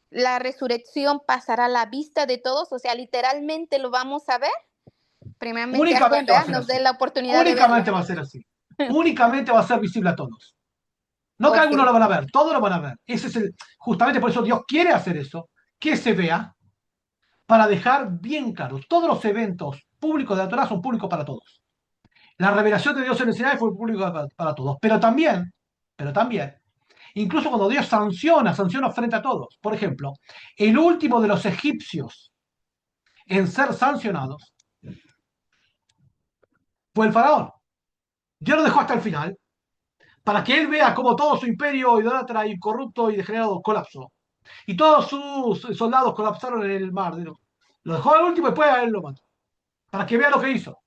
S3: ¿la resurrección pasará a la vista de todos? O sea, literalmente lo vamos a ver. Primeramente, algún
S2: Únicamente va a
S3: vea,
S2: ser
S3: nos
S2: así.
S3: dé la oportunidad de verlo.
S2: Únicamente va a ser así. Únicamente va a ser visible a todos. No que
S3: Ok.
S2: algunos lo van a ver, todos lo van a ver. Ese es justamente por eso Dios quiere hacer eso, que se vea, para dejar bien claro, todos los eventos públicos de la Torah son públicos para todos. La revelación de Dios en el Sinai fue pública para todos, pero también, incluso cuando Dios sanciona frente a todos. Por ejemplo, el último de los egipcios en ser sancionados fue el faraón. Dios lo dejó hasta el final para que él vea cómo todo su imperio idólatra y corrupto y degenerado colapsó. Y todos sus soldados colapsaron en el mar. Lo dejó al último y después a él lo mató. Para que vea lo que hizo.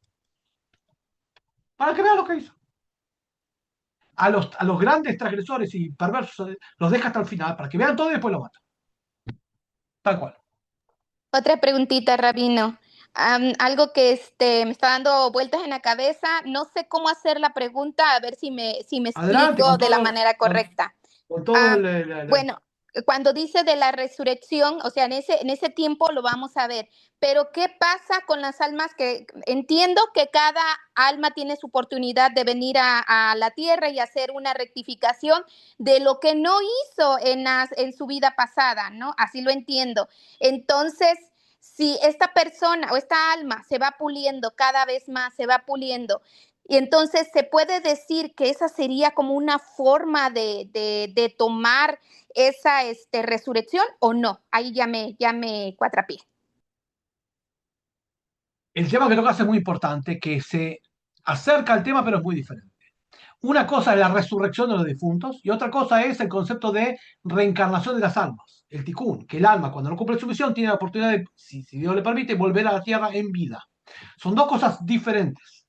S2: Para que vea lo que hizo. A los grandes transgresores y perversos los deja hasta el final para que vean todo y después lo mata. Tal cual.
S3: Otra preguntita, Rabino. Algo que me está dando vueltas en la cabeza. No sé cómo hacer la pregunta, a ver si me
S2: Adelante
S3: explico de la manera correcta.
S2: con todo
S3: Ah, bueno, cuando dice de la resurrección, o sea, en ese tiempo lo vamos a ver, pero ¿qué pasa con las almas que entiendo que cada alma tiene su oportunidad de venir a la tierra y hacer una rectificación de lo que no hizo en su vida pasada, ¿no? Así lo entiendo. Entonces, si esta persona o esta alma se va puliendo cada vez más, se va puliendo, y entonces se puede decir que esa sería como una forma de tomar esa resurrección o no. Ahí ya me cuatrapié.
S2: El tema que tocas es muy importante, que se acerca al tema, pero es muy diferente. Una cosa es la resurrección de los difuntos y otra cosa es el concepto de reencarnación de las almas, el tikkun, que el alma cuando no cumple su misión tiene la oportunidad de, si Dios le permite, volver a la tierra en vida. Son dos cosas diferentes.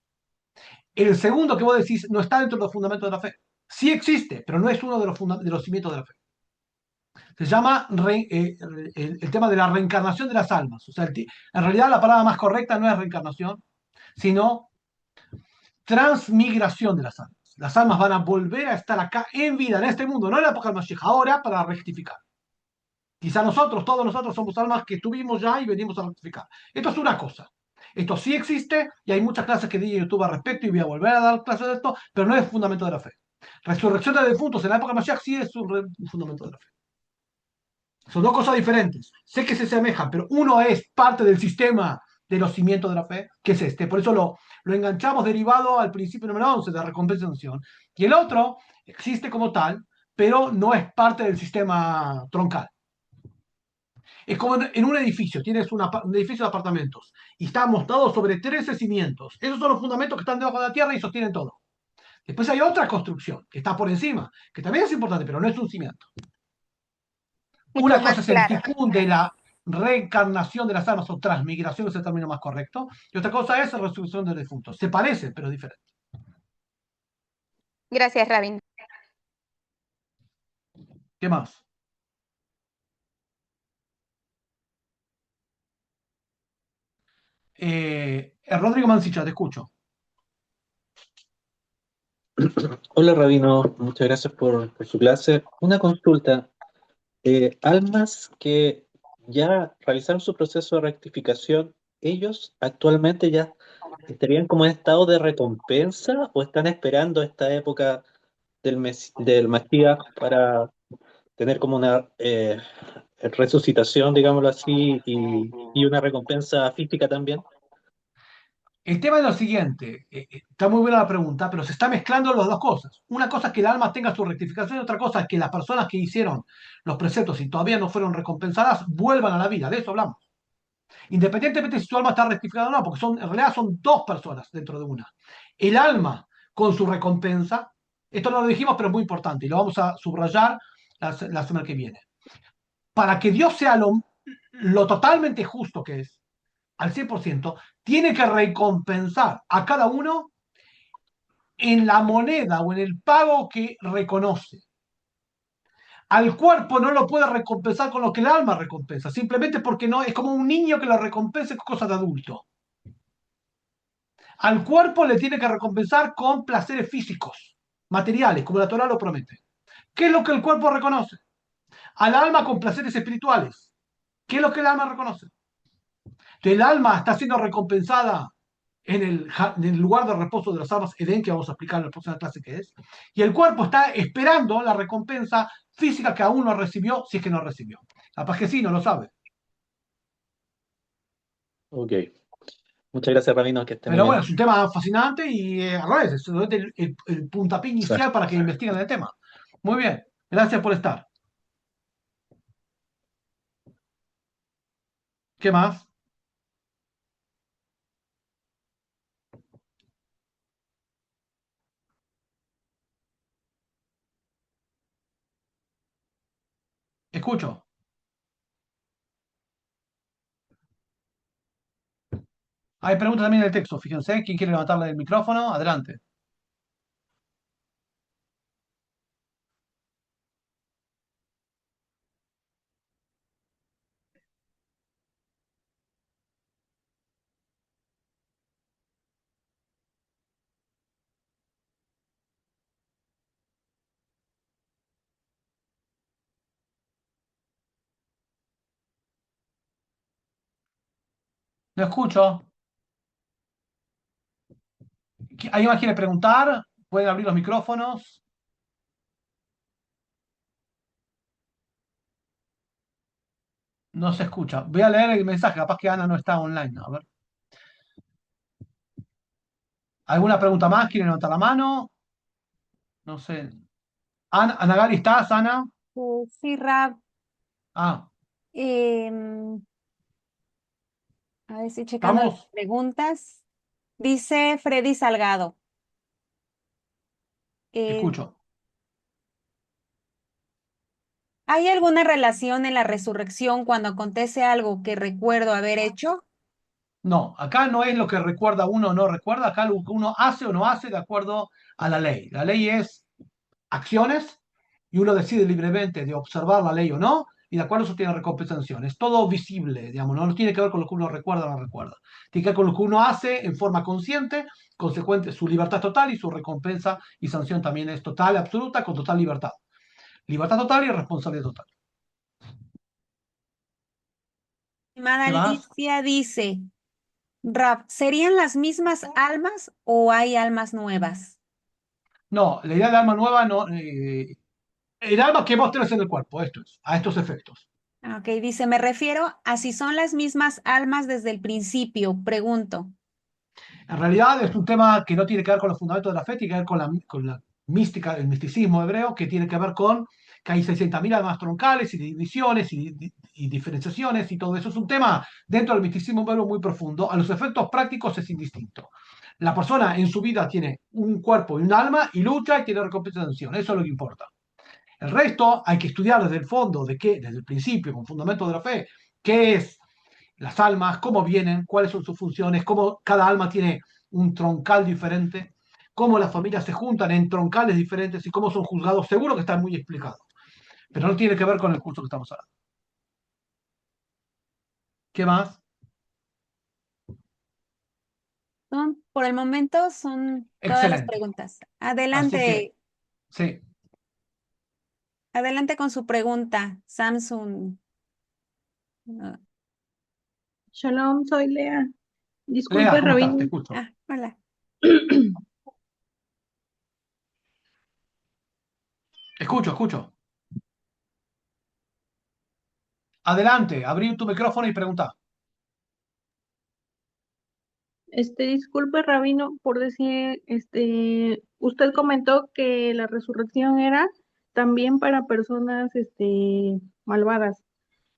S2: El segundo que vos decís no está dentro de los fundamentos de la fe. Sí existe, pero no es uno de los cimientos de la fe. Se llama el tema de la reencarnación de las almas. O sea, en realidad la palabra más correcta no es reencarnación, sino transmigración de las almas. Las almas van a volver a estar acá en vida, en este mundo, no en la época del Mashiach, ahora para rectificar. Quizá nosotros, todos nosotros somos almas que estuvimos ya y venimos a rectificar. Esto es una cosa. Esto sí existe y hay muchas clases que di en YouTube al respecto y voy a volver a dar clases de esto, pero no es fundamento de la fe. Resurrección de difuntos en la época del Mashiach sí es un fundamento de la fe. Son dos cosas diferentes. Sé que se asemejan, pero uno es parte del sistema de los cimientos de la fe, que es este. Por eso lo enganchamos derivado al principio número 11 de recompensa y sanción. Y el otro existe como tal, pero no es parte del sistema troncal. Es como en un edificio, tienes un edificio de apartamentos y está montado sobre 13 cimientos. Esos son los fundamentos que están debajo de la tierra y sostienen todo. Después hay otra construcción que está por encima, que también es importante, pero no es un cimiento.
S3: Mucho
S2: Una
S3: más
S2: cosa es el
S3: claro.
S2: ticún de la reencarnación de las almas o transmigración, es el término más correcto, y otra cosa es la resurrección de los difuntos. Se parecen, pero es diferente.
S3: Gracias, Rabin.
S2: ¿Qué más? Rodrigo Mancilla, te escucho.
S4: Hola Rabino, muchas gracias por su clase. Una consulta. Almas que ya realizaron su proceso de rectificación, ¿ellos actualmente ya estarían como en estado de recompensa o están esperando esta época del Mashiach para tener como una resucitación, digámoslo así, y una recompensa física también?
S2: El tema es lo siguiente, está muy buena la pregunta, pero se está mezclando las dos cosas. Una cosa es que el alma tenga su rectificación y otra cosa es que las personas que hicieron los preceptos y todavía no fueron recompensadas vuelvan a la vida. De eso hablamos. Independientemente si tu alma está rectificada o no, porque en realidad son dos personas dentro de una. El alma con su recompensa, esto no lo dijimos, pero es muy importante y lo vamos a subrayar la semana que viene. Para que Dios sea lo totalmente justo que es, al 100%, tiene que recompensar a cada uno en la moneda o en el pago que reconoce. Al cuerpo no lo puede recompensar con lo que el alma recompensa, simplemente porque no es como un niño que lo recompensa con cosas de adulto. Al cuerpo le tiene que recompensar con placeres físicos, materiales, como la Torah lo promete. ¿Qué es lo que el cuerpo reconoce? Al alma con placeres espirituales. ¿Qué es lo que el alma reconoce? Entonces, el alma está siendo recompensada en el lugar de reposo de las almas Edén, que vamos a explicar en la próxima clase qué es, y el cuerpo está esperando la recompensa física que aún no recibió, si es que no recibió. Capaz que sí, no lo sabe.
S4: Ok. Muchas gracias, Rabino, que esté muy
S2: Pero bueno,
S4: bien.
S2: es un tema fascinante y al revés, es el puntapié inicial para que investiguen el tema. Muy bien, gracias por estar. ¿Qué más? Escucho. Hay preguntas también en el texto, fíjense. ¿Quién quiere levantarle el micrófono? Adelante. No escucho. ¿Alguien más quiere preguntar? Pueden abrir los micrófonos. No se escucha. Voy a leer el mensaje, capaz que Ana no está online. A ver. ¿Alguna pregunta más? ¿Quieren levantar la mano? No sé. Ana Gali, ¿estás, Ana?
S1: Sí, Rab.
S2: Ah,
S1: Em, a ver si checando las
S2: ¿estamos?
S1: preguntas. Dice Freddy Salgado. eh,
S2: Escucho.
S1: ¿Hay alguna relación en la resurrección cuando acontece algo que recuerdo haber hecho?
S2: No, acá no es lo que recuerda uno o no recuerda, acá lo que uno hace o no hace de acuerdo a la ley. La ley es acciones y uno decide libremente de observar la ley o no, y de acuerdo a eso tiene recompensación. Es todo visible, digamos, no tiene que ver con lo que uno recuerda o no recuerda. Tiene que ver con lo que uno hace en forma consciente, consecuente, su libertad total y su recompensa y sanción también es total, absoluta, con total libertad. Libertad total y responsabilidad total.
S1: Estimada
S2: ¿Qué más?
S1: Alicia dice, Rab, ¿serían las mismas almas o hay almas nuevas?
S2: No, la idea de alma nueva no. El alma que vos tenés en el cuerpo, esto es, a estos efectos.
S1: Ok, dice, me refiero a si son las mismas almas desde el principio, pregunto.
S2: En realidad es un tema que no tiene que ver con los fundamentos de la fe, tiene que ver con la mística, el misticismo hebreo, que tiene que ver con que hay 600.000 almas troncales y divisiones y diferenciaciones y todo eso. Es un tema dentro del misticismo hebreo muy profundo. A los efectos prácticos es indistinto. La persona en su vida tiene un cuerpo y un alma y lucha y tiene recompensa de acción. Eso es lo que importa. El resto hay que estudiar desde el fondo, de qué, desde el principio, con fundamentos de la fe, qué es las almas, cómo vienen, cuáles son sus funciones, cómo cada alma tiene un troncal diferente, cómo las familias se juntan en troncales diferentes y cómo son juzgados. Seguro que está muy explicado, pero no tiene que ver con el curso que estamos hablando. ¿Qué más?
S1: Por el momento son todas las
S2: Excelente.
S1: preguntas.
S2: Así que,
S1: Adelante,
S2: sí.
S1: adelante con su pregunta, Samsung. Ah,
S5: Shalom, soy Lea.
S2: Lea,
S5: Disculpe,
S2: ¿cómo estás? Te
S5: Rabino.
S2: escucho.
S1: hola.
S2: Escucho, escucho. Adelante, abrí tu micrófono y pregunta.
S5: Disculpe, Rabino, por decir, usted comentó que la resurrección era también para personas, malvadas.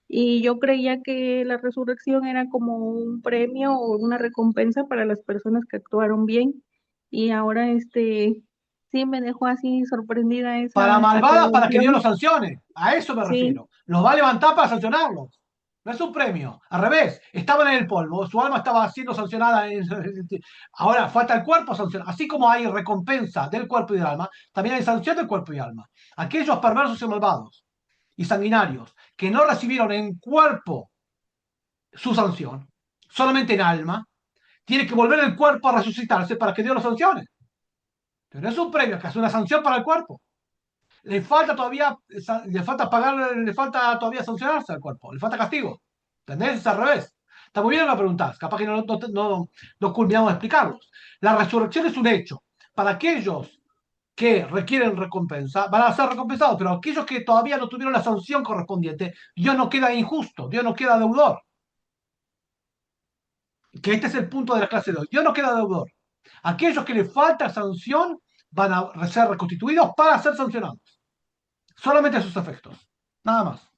S5: Y yo creía que la resurrección era como un premio o una recompensa para las personas que actuaron bien. Y ahora, sí me dejó así sorprendida
S2: Para
S5: esa
S2: malvadas, para que Dios los
S5: aclaración.
S2: sancione. A eso me
S5: Sí,
S2: refiero. Los va a levantar para sancionarlos. No es un premio. Al revés, estaban en el polvo, su alma estaba siendo sancionada. Ahora falta el cuerpo sancionar. Así como hay recompensa del cuerpo y del alma, también hay sanción del cuerpo y alma. Aquellos perversos y malvados y sanguinarios que no recibieron en cuerpo su sanción, solamente en alma, tiene que volver el cuerpo a resucitarse para que Dios lo sancione. Pero no es un premio, que es una sanción para el cuerpo. Le falta todavía, le falta pagar, le falta todavía sancionarse al cuerpo, le falta castigo. ¿Entendés? Es al revés. Está muy bien la pregunta, capaz que no culminamos de explicarlos. La resurrección es un hecho. Para aquellos que requieren recompensa, van a ser recompensados, pero aquellos que todavía no tuvieron la sanción correspondiente, Dios no queda injusto, Dios no queda deudor. Que este es el punto de la clase de hoy. Dios no queda deudor. Aquellos que les falta sanción van a ser reconstituidos para ser sancionados. Solamente sus efectos. Nada más.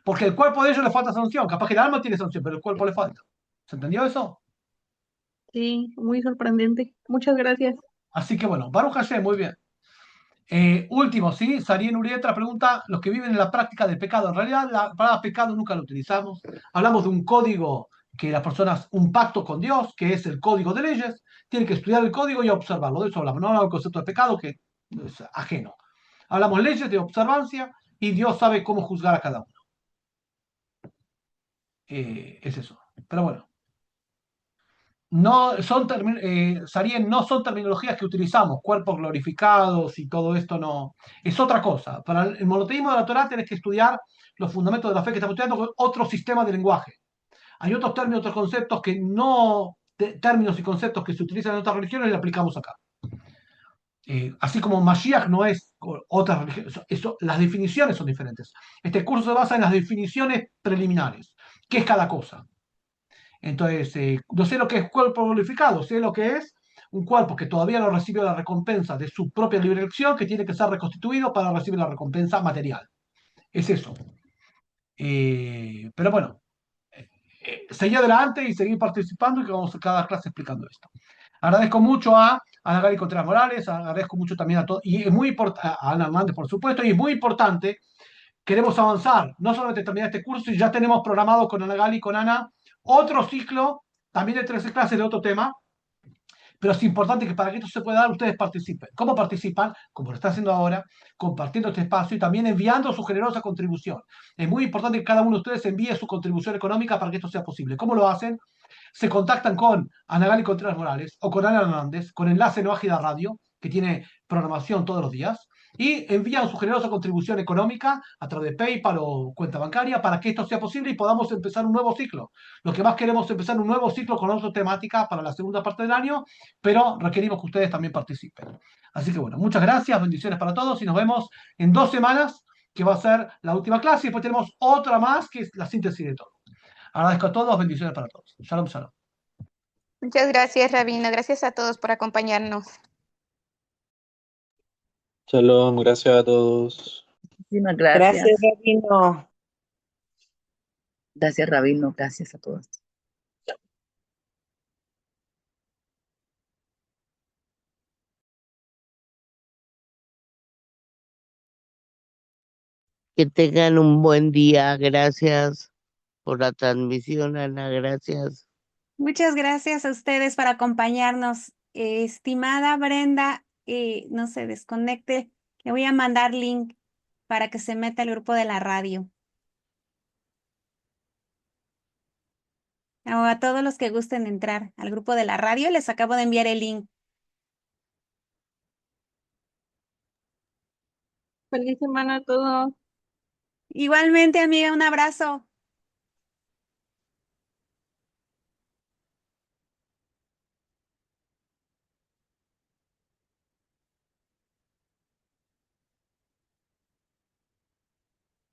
S2: Porque el cuerpo de ellos le falta sanción. Capaz que el alma tiene sanción, pero el cuerpo le falta. ¿Se entendió eso?
S5: Sí, muy sorprendente. Muchas gracias.
S2: Así que bueno, Baruch Hashem, muy bien. Último, ¿sí? Sarien Urieta pregunta, los que viven en la práctica del pecado. En realidad, la palabra pecado nunca la utilizamos. Hablamos de un código que las personas, un pacto con Dios, que es el código de leyes, tienen que estudiar el código y observarlo. De eso hablamos. No hablamos del concepto de pecado, que es ajeno. Hablamos leyes de observancia y Dios sabe cómo juzgar a cada uno. Es eso. Pero bueno. No son, Sarien, no son terminologías que utilizamos, cuerpos glorificados y todo esto no. Es otra cosa. Para el monoteísmo de la Torah tenés que estudiar los fundamentos de la fe que estamos estudiando con otro sistema de lenguaje. Hay otros términos, otros conceptos que no, términos y conceptos que se utilizan en otras religiones y los aplicamos acá. Así como Mashiach no es otra religión, las definiciones son diferentes. Este curso se basa en las definiciones preliminares. ¿Qué es cada cosa? Entonces, no sé lo que es cuerpo glorificado, sé lo que es un cuerpo que todavía no recibió la recompensa de su propia libre elección, que tiene que ser reconstituido para recibir la recompensa material. Es eso. Pero bueno, seguir adelante y seguir participando y que vamos a cada clase explicando esto. Agradezco mucho a Ana Gaby Contreras Morales, agradezco mucho también a todos, y es muy importante, a Ana Hernández, por supuesto, y es muy importante, queremos avanzar, no solamente terminar este curso, y ya tenemos programado con Ana Gali y con Ana otro ciclo, también de 13 clases de otro tema, pero es importante que para que esto se pueda dar, ustedes participen. ¿Cómo participan? Como lo está haciendo ahora, compartiendo este espacio y también enviando su generosa contribución. Es muy importante que cada uno de ustedes envíe su contribución económica para que esto sea posible. ¿Cómo lo hacen? Se contactan con Ana Gali Contreras Morales o con Ana Hernández, con enlace en Ágida Radio, que tiene programación todos los días, y envían su generosa contribución económica a través de PayPal o cuenta bancaria para que esto sea posible y podamos empezar un nuevo ciclo. Lo que más queremos es empezar un nuevo ciclo con otra temática para la segunda parte del año, pero requerimos que ustedes también participen. Así que bueno, muchas gracias, bendiciones para todos y nos vemos en 2 semanas, que va a ser la última clase, y después tenemos otra más que es la síntesis de todo. Agradezco a todos, bendiciones para todos. Shalom, shalom.
S3: Muchas gracias, Rabino. Gracias a todos por acompañarnos.
S4: Shalom, gracias a todos.
S6: Muchísimas gracias.
S1: Gracias, Rabino.
S6: Gracias, Rabino. Gracias a todos.
S7: Que tengan un buen día. Gracias por la transmisión, Ana. Gracias.
S1: Muchas gracias a ustedes por acompañarnos. Estimada Brenda, no se desconecte. Le voy a mandar link para que se meta al grupo de la radio. O a todos los que gusten entrar al grupo de la radio, les acabo de enviar el link.
S5: Feliz semana a todos.
S1: Igualmente, amiga, un abrazo.